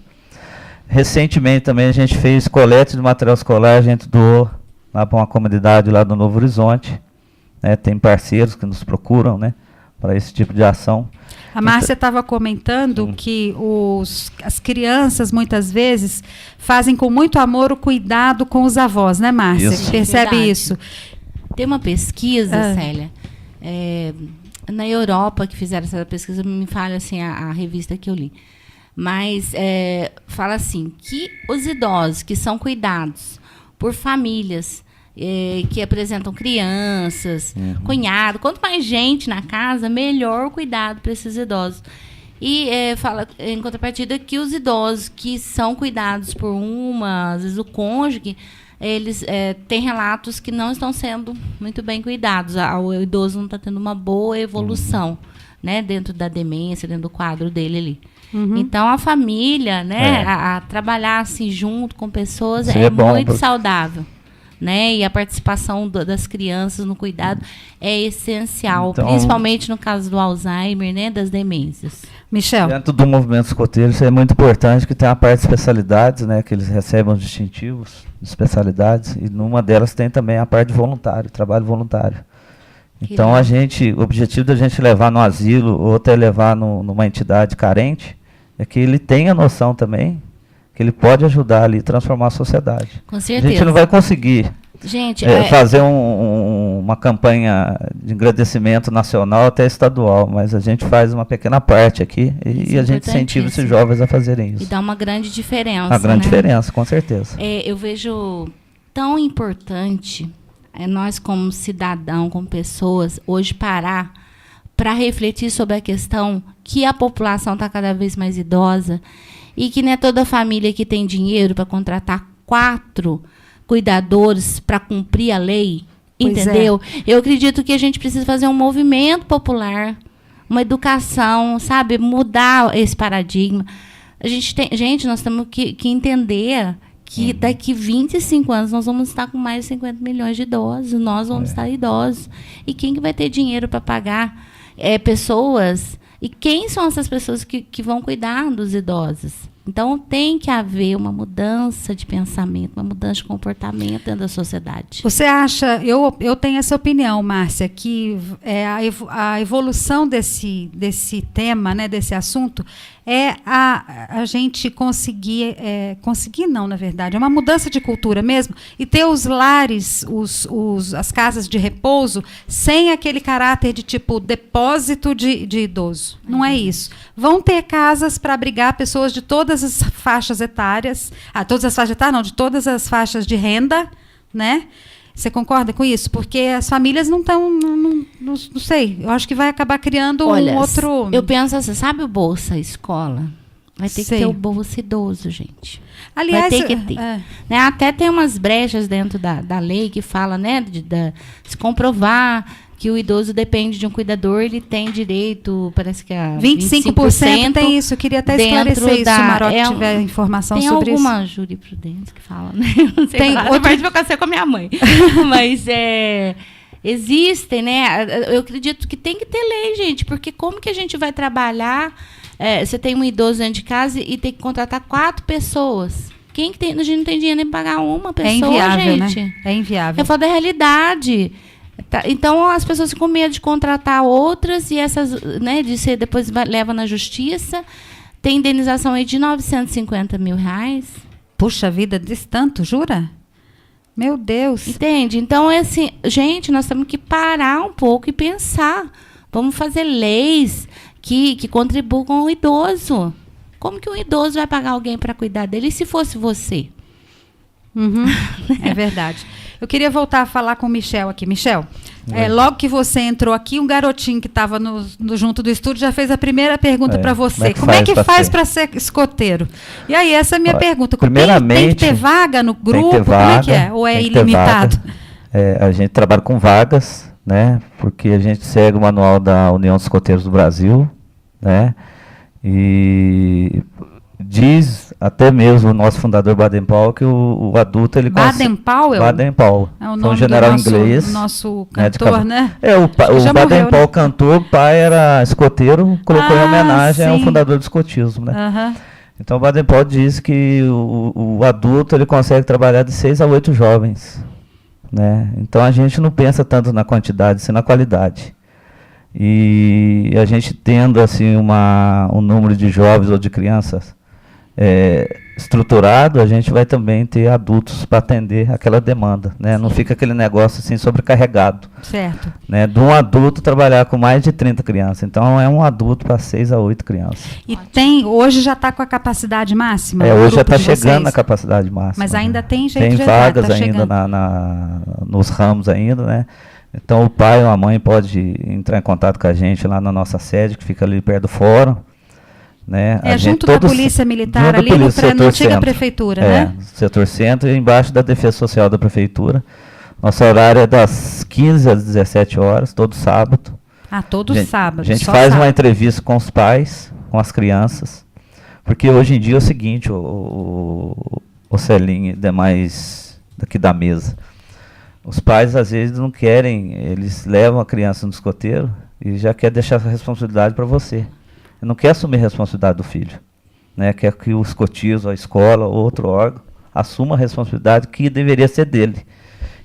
Recentemente também a gente fez coleta de material escolar, a gente doou lá para uma comunidade lá do Novo Horizonte. Né? Tem parceiros que nos procuram, né, para esse tipo de ação. A Márcia estava comentando que as crianças, muitas vezes, fazem com muito amor o cuidado com os avós, né, Márcia? Isso. Percebe Verdade. isso? Tem uma pesquisa, Célia, na Europa que fizeram essa pesquisa, me fala assim a revista que eu li. Mas fala assim, que os idosos que são cuidados por famílias que apresentam crianças, cunhado, quanto mais gente na casa, melhor o cuidado para esses idosos. E fala, em contrapartida, que os idosos que são cuidados por às vezes o cônjuge, eles têm relatos que não estão sendo muito bem cuidados. O idoso não está tendo uma boa evolução, né, dentro da demência, dentro do quadro dele ali. Então, a família, né, a trabalhar assim, junto com pessoas é muito saudável. Né? E a participação das crianças no cuidado é essencial, então, principalmente no caso do Alzheimer, né, das demências. Michel. Dentro do movimento escoteiro, isso é muito importante, que tem a parte de especialidades, né, que eles recebem os distintivos de especialidades, e numa delas tem também a parte de voluntário, trabalho voluntário. Então, o objetivo da gente levar no asilo ou até levar numa entidade carente é que ele tenha noção também que ele pode ajudar ali a transformar a sociedade. Com certeza. A gente não vai conseguir fazer uma campanha de agradecimento nacional até estadual, mas a gente faz uma pequena parte aqui e a gente incentiva esses jovens a fazerem isso. E dá uma grande diferença. Uma grande diferença, com certeza. Eu vejo tão importante nós como cidadão, como pessoas, hoje parar para refletir sobre a questão que a população está cada vez mais idosa e que não é toda família que tem dinheiro para contratar 4 cuidadores para cumprir a lei, entendeu? Eu acredito que a gente precisa fazer um movimento popular, uma educação, sabe? Mudar esse paradigma. Nós temos que entender que daqui 25 anos nós vamos estar com mais de 50 milhões de idosos, nós vamos estar idosos. E quem que vai ter dinheiro para pagar pessoas? E quem são essas pessoas que vão cuidar dos idosos? Então, tem que haver uma mudança de pensamento, uma mudança de comportamento dentro da sociedade. Você acha, eu tenho essa opinião, Márcia, que a evolução desse tema, né, desse assunto, é a gente conseguir não, na verdade, é uma mudança de cultura mesmo, e ter os lares, as casas de repouso, sem aquele caráter de tipo depósito de idoso. Não é isso. Vão ter casas para abrigar pessoas de todas as faixas etárias, de todas as faixas de renda, né? Você concorda com isso? Porque as famílias não estão, não sei, eu acho que vai acabar criando um outro... Eu penso assim, sabe o Bolsa Escola? Vai ter que ter o Bolsa Idoso, gente. Aliás, vai ter que ter. Né? Até tem umas brechas dentro da lei que fala, né, de se comprovar que o idoso depende de um cuidador, ele tem direito, parece que a 25% tem isso. Eu queria até esclarecer isso, se o Maroc tiver informação sobre isso. Tem alguma jurisprudência que fala, né? Não sei tem outra advocacia com a minha mãe. Mas existem, né? Eu acredito que tem que ter lei, gente, porque como que a gente vai trabalhar? Você tem um idoso dentro de casa e tem que contratar 4 pessoas. Quem que tem? A gente não tem dinheiro nem para pagar uma pessoa, inviável, gente. Né? É inviável. É fora da realidade. Tá, então as pessoas ficam com medo de contratar outras e essas, né, de ser depois leva na justiça. Tem indenização aí de R$950 mil. Puxa vida, diz tanto, jura? Meu Deus. Entende? Então é assim, gente, nós temos que parar um pouco e pensar. Vamos fazer leis que contribuam com o idoso. Como que um idoso vai pagar alguém para cuidar dele? E se fosse você? É verdade. Eu queria voltar a falar com o Michel aqui. Michel, logo que você entrou aqui, um garotinho que estava junto do estúdio já fez a primeira pergunta para você. Como é que faz para ser escoteiro? E aí, essa é a minha pergunta. Tem que ter vaga no grupo? Como é que é? Ou é ilimitado? A gente trabalha com vagas, né? Porque a gente segue o manual da União dos Escoteiros do Brasil, né? E diz até mesmo o nosso fundador Baden-Powell que o adulto ele Baden-Powell? Baden-Powell. É o nome foi um general do inglês. Nosso cantor, né? O Baden-Powell cantor, o pai era escoteiro, colocou em homenagem ao fundador do escotismo, né? Então o Baden-Powell diz que o adulto ele consegue trabalhar de 6 a 8 jovens, né? Então a gente não pensa tanto na quantidade, sim na qualidade. E a gente tendo assim um número de jovens ou de crianças estruturado, a gente vai também ter adultos para atender aquela demanda, né? Não fica aquele negócio assim sobrecarregado. Certo. Né? De um adulto trabalhar com mais de 30 crianças. Então, é um adulto para 6 a 8 crianças. E hoje já está com a capacidade máxima? Hoje já está chegando na capacidade máxima. Mas ainda tem jeito tem de vagas tá ainda nos ramos ainda, né? Então, o pai ou a mãe pode entrar em contato com a gente lá na nossa sede, que fica ali perto do fórum. Né? Junto da Polícia Militar, ali na antiga Prefeitura, né? Setor Centro, e embaixo da Defesa Social da Prefeitura. Nosso horário é das 15 às 17 horas, todo sábado. Todo sábado. A gente faz uma entrevista com os pais, com as crianças, porque hoje em dia é o seguinte, o Celinho e demais daqui da mesa, os pais às vezes não querem, eles levam a criança no escoteiro e já quer deixar essa responsabilidade para você. Não quer assumir a responsabilidade do filho, né? Quer que o escotismo, a escola, outro órgão, assuma a responsabilidade que deveria ser dele.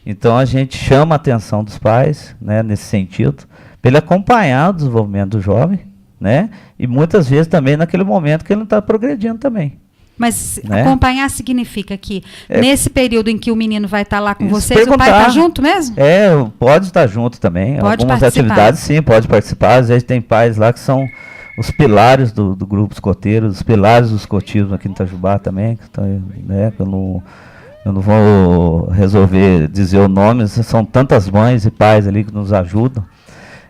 Então a gente chama a atenção dos pais, né, nesse sentido, para ele acompanhar o desenvolvimento do jovem, né? E muitas vezes também naquele momento que ele não está progredindo também. Mas acompanhar significa que nesse período em que o menino vai estar lá com vocês, o pai está junto mesmo? Pode estar junto também. Pode Algumas participar. Atividades sim, pode participar. Às vezes tem pais lá que são os pilares do grupo escoteiro, os pilares do escotismo aqui no Itajubá também, que né, eu não vou resolver dizer o nome, são tantas mães e pais ali que nos ajudam.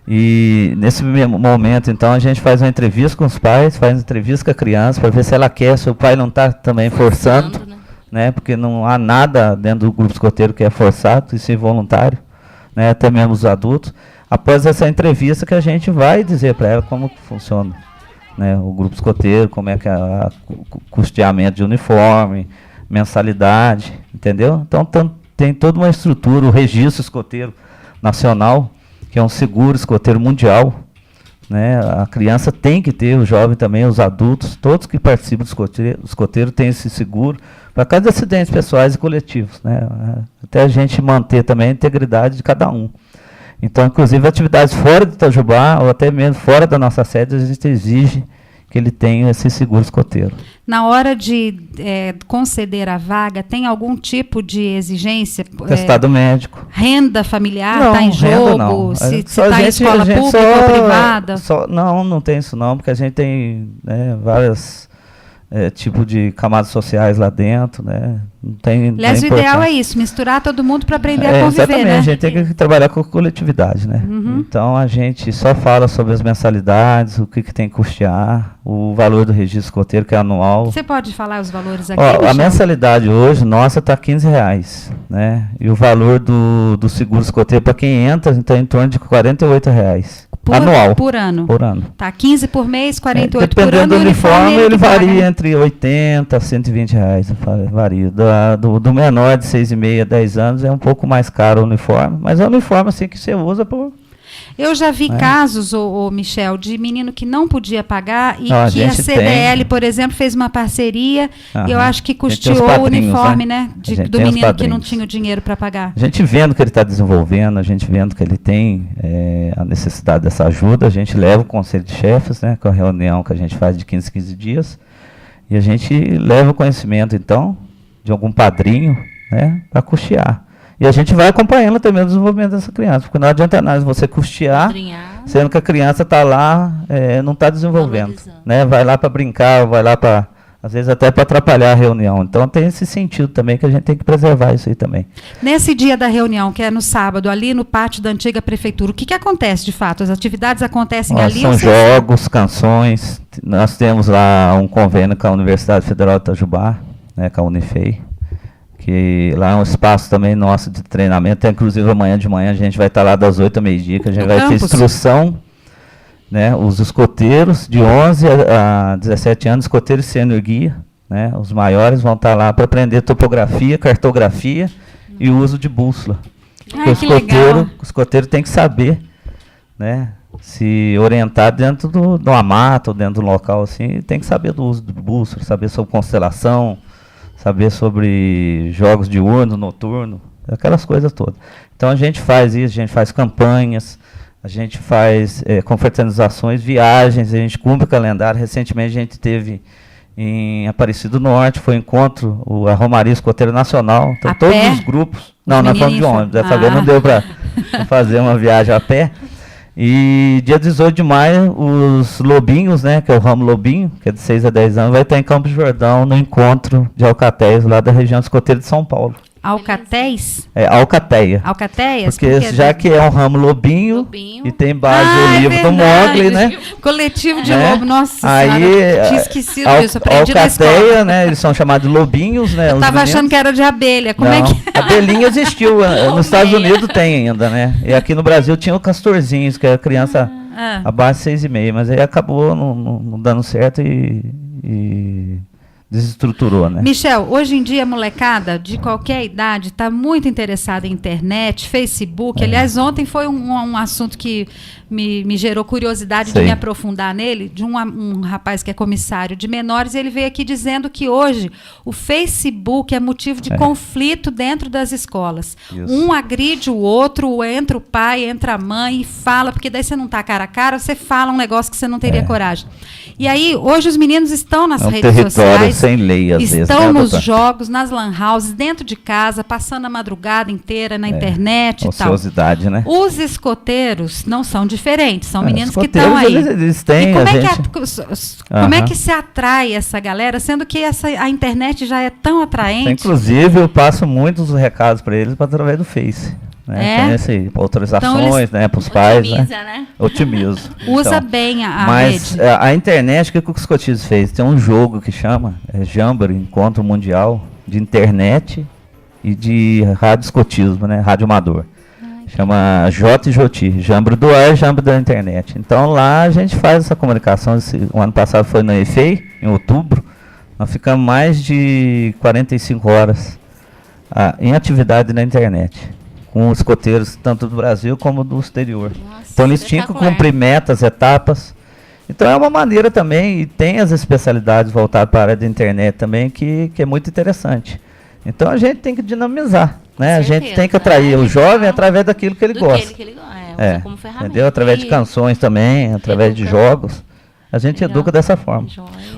E nesse momento, então, a gente faz uma entrevista com os pais, faz uma entrevista com a criança, para ver se ela quer, se o pai não está também forçando, né, porque não há nada dentro do grupo escoteiro que é forçado, isso é voluntário, né, até mesmo os adultos. Após essa entrevista que a gente vai dizer para ela como que funciona, né, o grupo escoteiro, como é que é o custeamento de uniforme, mensalidade, entendeu? Então tem toda uma estrutura, o registro escoteiro nacional, que é um seguro escoteiro mundial, né? A criança tem que ter, o jovem também, os adultos, todos que participam do escoteiro têm esse seguro para cada acidentes pessoais e coletivos, né? Até a gente manter também a integridade de cada um. Então, inclusive, atividades fora de Itajubá, ou até mesmo fora da nossa sede, a gente exige que ele tenha esse seguro escoteiro. Na hora de conceder a vaga, tem algum tipo de exigência? Testado médico. Renda familiar está em jogo? Não. Se está em escola pública ou privada? Não tem isso não, porque a gente tem, né, várias tipos de camadas sociais lá dentro, né? Não tem. Aliás, o ideal é isso, misturar todo mundo para aprender a conviver, exatamente, né? A gente tem que trabalhar com coletividade, né? Então a gente só fala sobre as mensalidades, o que tem que custear, o valor do registro escoteiro, que é anual. Você pode falar os valores aqui? A mensalidade hoje, nossa, está R$15, né? E o valor do seguro escoteiro para quem entra está em torno de R$48. Anual. Por ano. Por ano. Tá, 15 por mês, 48 por ano. Dependendo do uniforme, ele varia, paga, né? entre R$80 a R$120. Varia. Do menor de 6,5 a 10 anos é um pouco mais caro o uniforme, mas é um uniforme assim que você usa por... Eu já vi casos, Michel, de menino que não podia pagar e que a CDL, por exemplo, fez uma parceria e eu acho que custeou o uniforme, né? Do menino que não tinha o dinheiro para pagar. A gente vendo que ele está desenvolvendo, a gente vendo que ele tem a necessidade dessa ajuda, a gente leva o conselho de chefes, né? Com a reunião que a gente faz de 15 dias, e a gente leva o conhecimento, então, de algum padrinho, né? Para custear. E a gente vai acompanhando também o desenvolvimento dessa criança, porque não adianta nada você custear, sendo que a criança está lá, não está desenvolvendo. Né? Vai lá para brincar, vai lá para, às vezes até para atrapalhar a reunião. Então tem esse sentido também que a gente tem que preservar isso aí também. Nesse dia da reunião, que é no sábado, ali no pátio da antiga prefeitura, o que acontece de fato? As atividades acontecem ali? São jogos, canções. Nós temos lá um convênio com a Universidade Federal de Itajubá, né, com a Unifei, que lá é um espaço também nosso de treinamento. Inclusive amanhã de manhã a gente vai estar lá das 8 ao meio-dia, que a gente vai ter instrução, né, os escoteiros de 11 a 17 anos, escoteiros sênior guia, né, os maiores vão estar lá para aprender topografia, cartografia e o uso de bússola. O escoteiro tem que saber, né, se orientar dentro de uma mata ou dentro de um local assim, tem que saber do uso de bússola, saber sobre constelação, saber sobre jogos diurno, noturno, aquelas coisas todas. Então a gente faz isso, a gente faz campanhas, a gente faz confraternizações, viagens, a gente cumpre o calendário. Recentemente a gente teve em Aparecido Norte, foi encontro, a Romaria Escoteira Nacional, então a todos pé? os grupos. Não, nós fomos de ônibus, dessa vez não deu para fazer uma viagem a pé. E dia 18 de maio, os Lobinhos, né, que é o ramo Lobinho, que é de 6 a 10 anos, vai estar em Campos do Jordão, no encontro de Alcatéias, lá da região escoteira de São Paulo. Alcatéis? É, Alcateia. Alcateias? Porque já que é um ramo lobinho. E tem base do livro do Mogli, né? Coletivo de né? lobo, nossa aí, senhora, tinha esquecido disso, aprendi na escola. Alcateia, né? Eles são chamados de lobinhos, né? Eu tava achando que era de abelha, como não, é que... Abelhinha existiu, nos Estados Unidos tem ainda, né? E aqui no Brasil tinha o castorzinhos, que era criança abaixo de 6,5, mas aí acabou não dando certo e desestruturou, né? Michel, hoje em dia a molecada de qualquer idade está muito interessada em internet, Facebook. Aliás, ontem foi um assunto que me gerou curiosidade de me aprofundar nele, de um rapaz que é comissário de menores, e ele veio aqui dizendo que hoje o Facebook é motivo de conflito dentro das escolas. Isso. Um agride o outro, entra o pai, entra a mãe e fala, porque daí você não está cara a cara, você fala um negócio que você não teria coragem. E aí, hoje os meninos estão nas redes sociais, sem lei, às estão vezes, né, nos jogos, nas lan houses, dentro de casa, passando a madrugada inteira na internet e tal. Ociosidade, né? Os escoteiros não são diferentes, são meninos que estão aí. Eles têm, e como é que se atrai essa galera, sendo que a internet já é tão atraente? Inclusive, eu passo muitos recados para eles através do Face. Né? Tem autorizações, então, né, para os pais. Né? Otimiza. Usa bem a mas rede. A internet, o que o Escotismo fez? Tem um jogo que chama Jamboree, Encontro Mundial de Internet e de Rádio Escotismo, né? Rádio Amador. Chama JJT, Jamboree do ar, Jamboree da internet. Então lá a gente faz essa comunicação. O ano passado foi na EFEI, em outubro. Nós ficamos mais de 45 horas em atividade na internet, com os escoteiros tanto do Brasil como do exterior. Nossa, então eles tinham que cumprir metas, etapas. Então é uma maneira também, e tem as especialidades voltadas para a área da internet também, que é muito interessante. Então a gente tem que dinamizar, né? A gente tem que atrair o jovem através daquilo que ele gosta. Como ferramenta. Entendeu? Através de canções também, através de jogos. A gente educa dessa forma.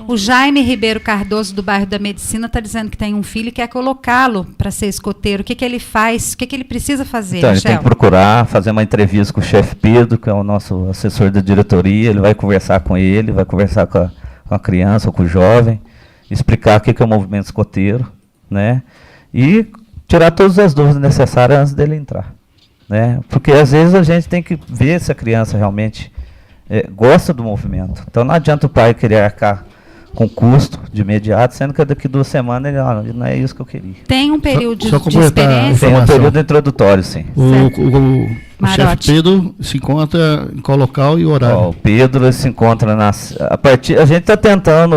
O Jaime Ribeiro Cardoso, do bairro da Medicina, está dizendo que tem um filho e quer colocá-lo para ser escoteiro. O que ele faz? O que ele precisa fazer, Então, Michel? ele tem que procurar fazer uma entrevista com o chefe Pedro, que é o nosso assessor da diretoria. Ele vai conversar com ele, vai conversar com a criança ou com o jovem, explicar o que é o movimento escoteiro, né? E tirar todas as dúvidas necessárias antes dele entrar, né? Porque às vezes a gente tem que ver se a criança realmente gosta do movimento. Então não adianta o pai querer arcar com custo de imediato, sendo que daqui 2 semanas ele não é isso que eu queria. Tem um período de experiência? Tem um período introdutório, sim. O chefe Pedro se encontra em qual local e horário? O Pedro se encontra a gente está tentando,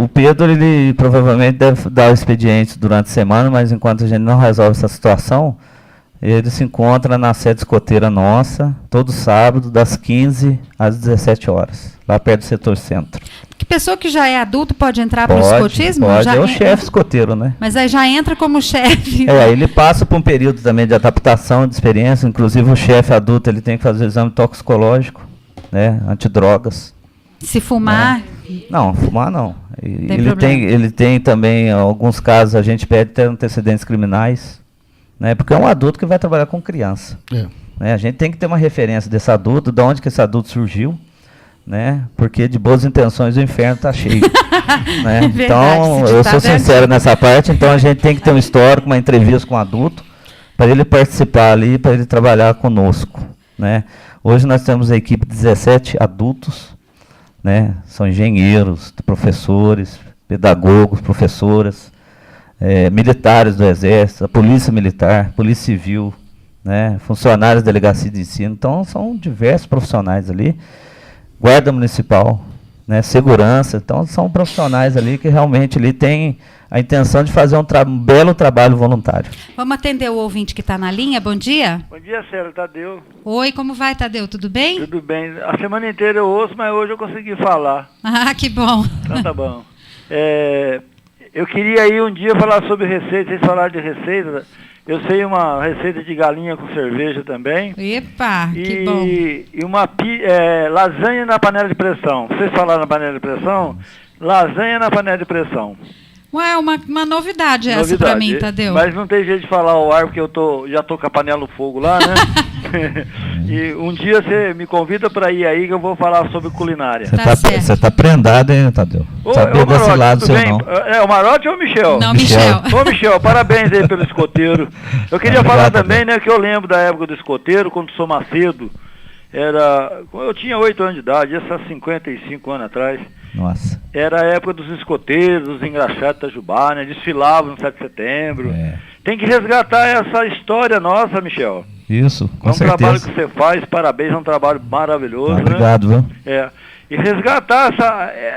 o Pedro ele provavelmente deve dar o expediente durante a semana, mas enquanto a gente não resolve essa situação, ele se encontra na sede escoteira nossa, todo sábado, das 15 às 17 horas, lá perto do setor centro. Que pessoa que já é adulto pode entrar para o escotismo? Pode, é o chefe escoteiro, né? Mas aí já entra como chefe. Ele passa por um período também de adaptação, de experiência, inclusive o chefe adulto ele tem que fazer exame toxicológico, né? Antidrogas. Se fumar? Né? Não, fumar não. Ele tem também, alguns casos, a gente pede ter antecedentes criminais, né? Porque é um adulto que vai trabalhar com criança. Né? A gente tem que ter uma referência desse adulto, de onde que esse adulto surgiu, né? Porque de boas intenções o inferno está cheio. Né? Verdade, então, eu sou sincero nessa parte, então a gente tem que ter um histórico, uma entrevista com o adulto, para ele participar ali, para ele trabalhar conosco. Né? Hoje nós temos a equipe de 17 adultos, né? São engenheiros, professores, pedagogos, professoras, militares do Exército, a Polícia Militar, Polícia Civil, né? Funcionários da Delegacia de Ensino. Então, são diversos profissionais ali. Guarda Municipal, né? Segurança. Então, são profissionais ali que realmente ali têm a intenção de fazer um belo trabalho voluntário. Vamos atender o ouvinte que está na linha. Bom dia. Bom dia, Célia. Tadeu. Oi, como vai, Tadeu? Tudo bem? Tudo bem. A semana inteira eu ouço, mas hoje eu consegui falar. Ah, que bom. Então tá bom. Eu queria aí um dia falar sobre receita. Vocês falaram de receita. Eu sei uma receita de galinha com cerveja também. Epa, que bom. E uma lasanha na panela de pressão. Vocês falaram na panela de pressão, Lasanha na panela de pressão. Ué, uma novidade essa pra mim, Tadeu. Mas não tem jeito de falar ao ar, porque já tô com a panela no fogo lá, né? E um dia você me convida para ir aí que eu vou falar sobre culinária. Você tá prendado, hein, Tadeu? Sabia desse lado seu não. É o Marotti ou o Michel? Não, Michel. Ô, Michel, parabéns aí pelo escoteiro. Eu queria falar também, né, que eu lembro da época do escoteiro, quando o Sou Macedo eu tinha 8 anos de idade, isso há 55 anos atrás. Nossa. Era a época dos escoteiros, dos engraxados de Itajubá, né? Desfilavam no 7 de setembro. Tem que resgatar essa história nossa, Michel. Isso, com certeza. É um trabalho que você faz, parabéns, é um trabalho maravilhoso, obrigado, né? Viu? E resgatar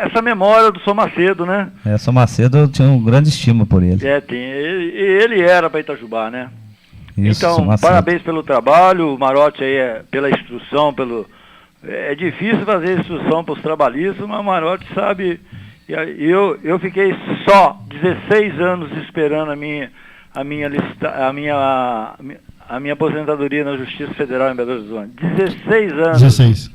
essa memória do Sou Macedo, né? Sou Macedo, eu tinha um grande estima por ele. Ele era para Itajubá, né? Isso, então, parabéns pelo trabalho, o Marotti aí pela instrução, é difícil fazer instrução para os trabalhistas, mas o Marotti sabe. Eu fiquei só 16 anos esperando a minha aposentadoria na Justiça Federal em Belo Horizonte. 16 anos. 16.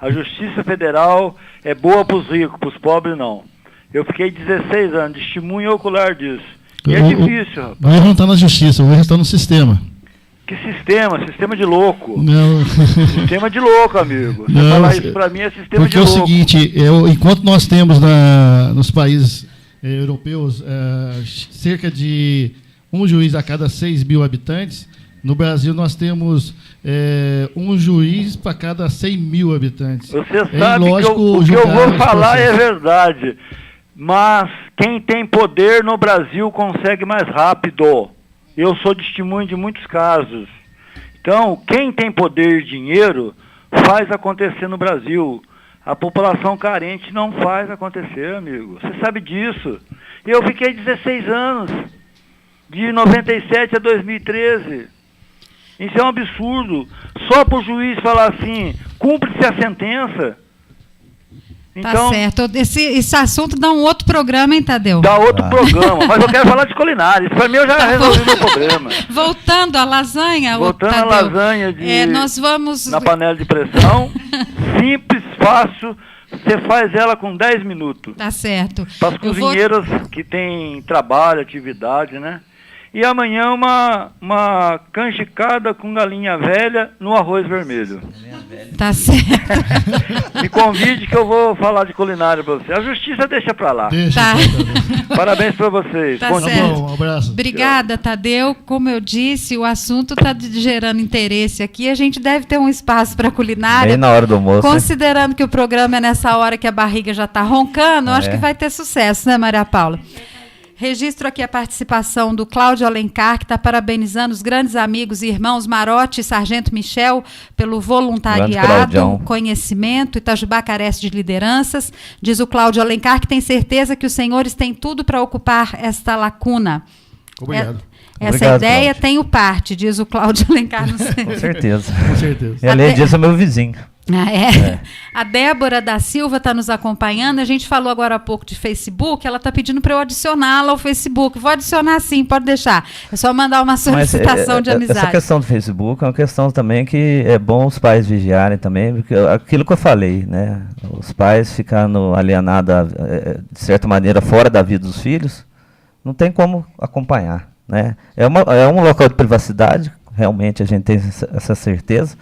A Justiça Federal é boa para os ricos, para os pobres não. Eu fiquei 16 anos, testemunho ocular disso. E é difícil, rapaz. O erro não está na justiça, o erro está no sistema. Que sistema? Sistema de louco. Não. Sistema de louco, amigo. Você falar isso para mim é sistema de louco. Porque é o seguinte, enquanto nós temos nos países europeus cerca de um juiz a cada 6 mil habitantes, no Brasil nós temos um juiz para cada 100 mil habitantes. Você sabe que o que eu vou falar é verdade. Mas quem tem poder no Brasil consegue mais rápido. Eu sou testemunho de muitos casos. Então, quem tem poder e dinheiro faz acontecer no Brasil. A população carente não faz acontecer, amigo. Você sabe disso. Eu fiquei 16 anos, de 97 a 2013. Isso é um absurdo. Só para o juiz falar assim, cumpre-se a sentença. Então, tá certo. Esse assunto dá um outro programa, hein, Tadeu? Dá outro programa, mas eu quero falar de culinária. Isso para mim eu já resolvi o meu problema. Voltando à lasanha, Voltando à lasanha nós vamos... na panela de pressão, simples, fácil, você faz ela com 10 minutos. Tá certo. Para as cozinheiras que têm trabalho, atividade, né? E amanhã uma canjicada com galinha velha no arroz vermelho. Tá certo. Me convide que eu vou falar de culinária para você. A justiça deixa para lá. Tá. Parabéns para vocês. Tá bom certo. dia. Um abraço. Obrigada, Tadeu. Como eu disse, o assunto está gerando interesse aqui. A gente deve ter um espaço para culinária. Bem na hora do almoço. Considerando que o programa é nessa hora que a barriga já está roncando, eu acho que vai ter sucesso, né, Maria Paula? Registro aqui a participação do Cláudio Alencar, que está parabenizando os grandes amigos e irmãos Marotti e Sargento Michel pelo voluntariado, conhecimento. Itajubá carece de lideranças. Diz o Cláudio Alencar que tem certeza que os senhores têm tudo para ocupar esta lacuna. Obrigado. Essa Obrigado, ideia Cláudio. tem o parte, diz o Cláudio Alencar. Com certeza. Com certeza. E além disso, é meu vizinho. A Débora da Silva está nos acompanhando. A gente falou agora há pouco de Facebook. Ela está pedindo para eu adicioná-la ao Facebook. Vou adicionar sim, pode deixar. É só mandar uma solicitação de amizade. Essa questão do Facebook é uma questão também que é bom os pais vigiarem também, porque aquilo que eu falei, né? Os pais ficando alienados, de certa maneira, fora da vida dos filhos, não tem como acompanhar, né? É um local de privacidade, realmente a gente tem essa certeza,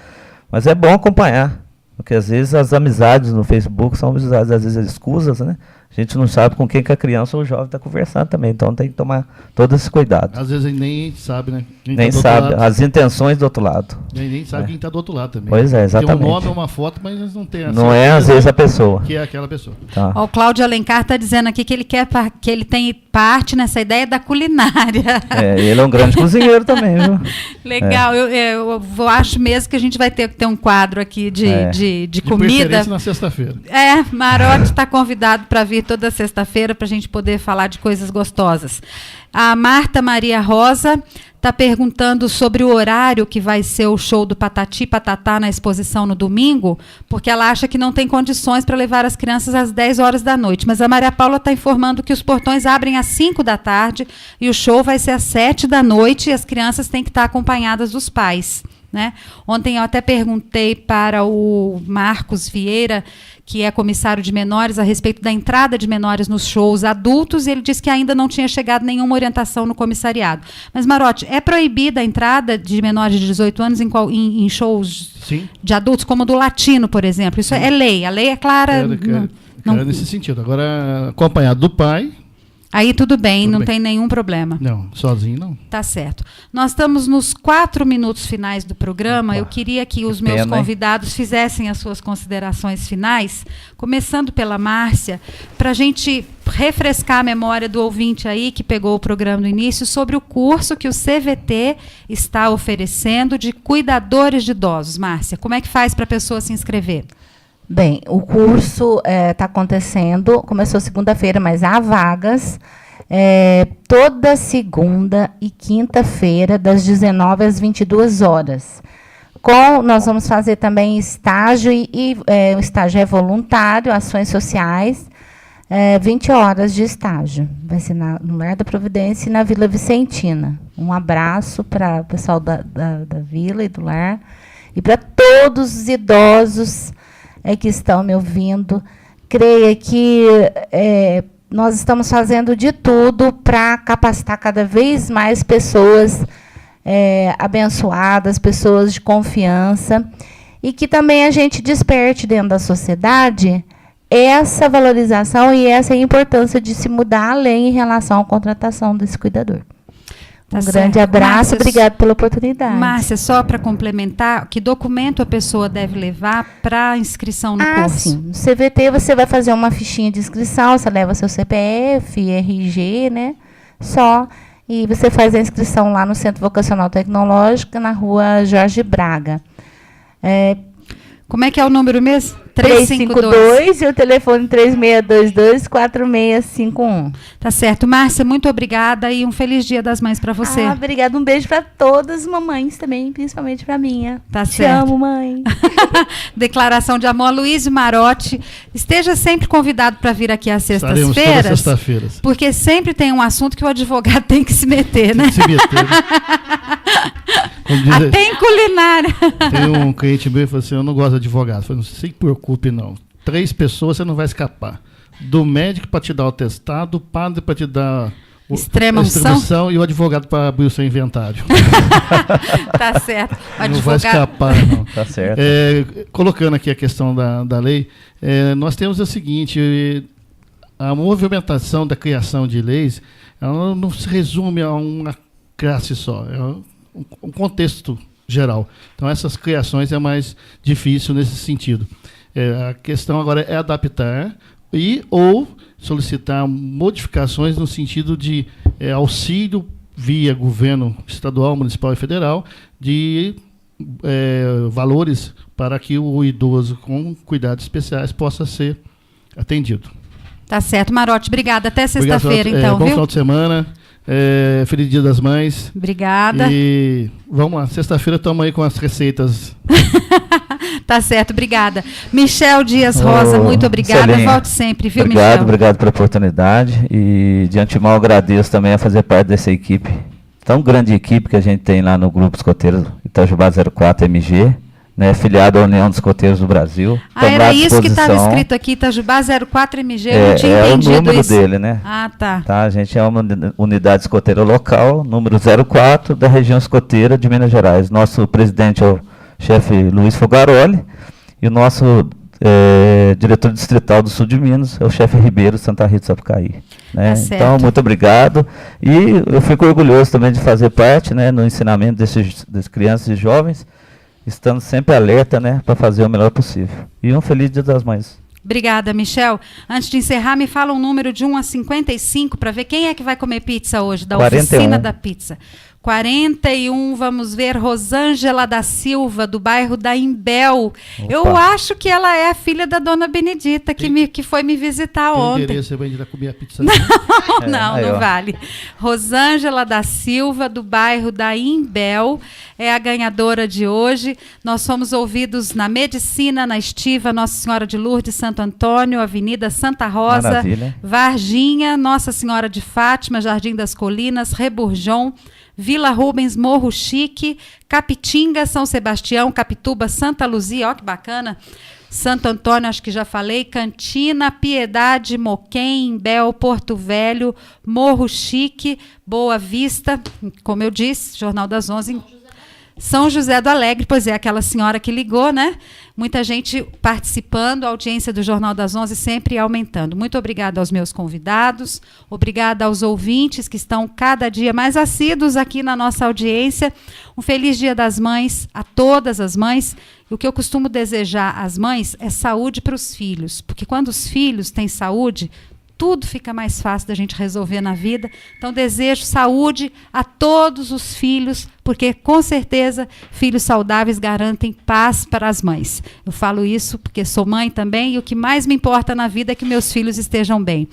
mas é bom acompanhar. Porque às vezes as amizades no Facebook são amizades, às vezes escusas, né? A gente não sabe com quem que a criança ou o jovem está conversando também, então tem que tomar todo esse cuidado. Às vezes nem sabe, né? Quem nem tá do sabe, outro lado. as intenções do outro lado. Nem sabe quem está do outro lado também. Pois é, exatamente. Tem um nome, uma foto, mas não tem a não é às vezes a pessoa. Que é aquela pessoa. Tá. O Cláudio Alencar está dizendo aqui que ele quer que ele tem parte nessa ideia da culinária. Ele é um grande cozinheiro também, viu? Legal, eu acho mesmo que a gente vai ter que ter um quadro aqui de comida. Na sexta-feira. Marotti está convidado para vir toda sexta-feira para a gente poder falar de coisas gostosas. A Marta Maria Rosa está perguntando sobre o horário que vai ser o show do Patati Patatá na exposição no domingo, porque ela acha que não tem condições para levar as crianças às 10 horas da noite. Mas a Maria Paula está informando que os portões abrem às 5 da tarde e o show vai ser às 7 da noite e as crianças têm que estar acompanhadas dos pais. né? Ontem eu até perguntei para o Marcos Vieira, que é comissário de menores, a respeito da entrada de menores nos shows adultos, e ele disse que ainda não tinha chegado nenhuma orientação no comissariado. Mas, Marotti, é proibida a entrada de menores de 18 anos em shows Sim. de adultos, como o do Latino, por exemplo? Isso é lei, a lei é clara. Não, nesse sentido. Agora, acompanhado do pai... Aí tudo bem, não tem nenhum problema. Não, sozinho não. Tá certo. Nós estamos nos 4 minutos finais do programa. Eu queria que os meus convidados fizessem as suas considerações finais, começando pela Márcia, para a gente refrescar a memória do ouvinte aí que pegou o programa no início sobre o curso que o CVT está oferecendo de cuidadores de idosos. Márcia, como é que faz para a pessoa se inscrever? Bem, o curso está acontecendo, começou segunda-feira, mas há vagas toda segunda e quinta-feira, das 19 às 22 horas. Nós vamos fazer também estágio, o estágio é voluntário, ações sociais, 20 horas de estágio. Vai ser no Lar da Providência e na Vila Vicentina. Um abraço para o pessoal da Vila e do Lar, e para todos os idosos que estão me ouvindo. Creia que nós estamos fazendo de tudo para capacitar cada vez mais pessoas abençoadas, pessoas de confiança, e que também a gente desperte dentro da sociedade essa valorização e essa importância de se mudar a lei em relação à contratação desse cuidador. Grande abraço, Márcia, obrigado pela oportunidade. Márcia, só para complementar, que documento a pessoa deve levar para inscrição no curso? Sim. No CVT você vai fazer uma fichinha de inscrição, você leva seu CPF, RG, né? Só. E você faz a inscrição lá no Centro Vocacional Tecnológico, na Rua Jorge Braga. Como é que é o número mesmo? 352 e o telefone 3622-4651. Tá certo. Márcia, muito obrigada e um feliz Dia das Mães para você. Obrigada. Um beijo para todas as mamães também, principalmente para minha. Tá Te certo. amo, mãe. Declaração de amor. Luiz Marotti, esteja sempre convidado para vir aqui às sextas-feiras. Porque sempre tem um assunto que o advogado tem que se meter, né? Tem que se meter. Até em culinária. Tem um cliente meu que falou assim: eu não gosto de advogado. Eu falei, não se preocupe, não. 3 pessoas você não vai escapar. Do médico para te dar o atestado, do padre para te dar a extrema-unção e o advogado para abrir o seu inventário. Tá certo. Não vai escapar, não. Tá certo. Colocando aqui a questão da lei, nós temos o seguinte: a movimentação da criação de leis, ela não se resume a uma classe só. Um contexto geral. Então, essas criações é mais difícil nesse sentido. A questão agora é adaptar ou solicitar modificações no sentido de auxílio via governo estadual, municipal e federal de valores para que o idoso com cuidados especiais possa ser atendido. Tá certo, Marotti. Obrigada. Até sexta-feira, então. Bom final de semana. Feliz Dia das Mães. Obrigada. E vamos lá, sexta-feira estamos aí com as receitas. Tá certo, obrigada. Michel Dias Rosa, muito obrigada. Celinha, volte sempre, viu, Michel? Obrigado pela oportunidade. E de antemão agradeço também a fazer parte dessa equipe. Tão grande equipe que a gente tem lá no Grupo Escoteiro Itajubá 04 MG. Né, filiado à União dos Escoteiros do Brasil. Era isso que estava escrito aqui, Itajubá 04MG, eu não tinha entendido o número isso. dele, né? Tá. A gente é uma unidade escoteira local, número 04, da região escoteira de Minas Gerais. Nosso presidente é o chefe Luiz Fogaroli, e o nosso diretor distrital do Sul de Minas é o chefe Ribeiro Santa Rita Sapucaí. Né? Então, muito obrigado. E eu fico orgulhoso também de fazer parte, né, no ensinamento das crianças e jovens, estando sempre alerta, né, para fazer o melhor possível. E um feliz Dia das Mães. Obrigada, Michel. Antes de encerrar, me fala um número de 1 a 55 para ver quem é que vai comer pizza hoje, da 41. Oficina da Pizza. 41, vamos ver, Rosângela da Silva, do bairro da Imbel. Opa. Eu acho que ela é a filha da dona Benedita, que foi me visitar ontem. Você vai ir comer a pizza? Não vale. Rosângela da Silva, do bairro da Imbel. é a ganhadora de hoje. Nós fomos ouvidos na Medicina, na Estiva, Nossa Senhora de Lourdes, Santo Antônio, Avenida Santa Rosa, Maravilha. Varginha, Nossa Senhora de Fátima, Jardim das Colinas, Reburjon, Vila Rubens, Morro Chique, Capitinga, São Sebastião, Capituba, Santa Luzia, ó que bacana, Santo Antônio, acho que já falei, Cantina, Piedade, Moquém, Imbel, Porto Velho, Morro Chique, Boa Vista, como eu disse, Jornal das 11, São José do Alegre, pois é, aquela senhora que ligou, né? Muita gente participando, a audiência do Jornal das 11 sempre aumentando. Muito obrigada aos meus convidados, obrigada aos ouvintes que estão cada dia mais assíduos aqui na nossa audiência. Um feliz Dia das Mães a todas as mães. E o que eu costumo desejar às mães é saúde para os filhos, porque quando os filhos têm saúde, tudo fica mais fácil da gente resolver na vida. Então, desejo saúde a todos os filhos, porque, com certeza, filhos saudáveis garantem paz para as mães. Eu falo isso porque sou mãe também, e o que mais me importa na vida é que meus filhos estejam bem.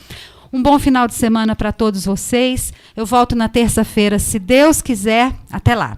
Um bom final de semana para todos vocês. Eu volto na terça-feira, se Deus quiser. Até lá.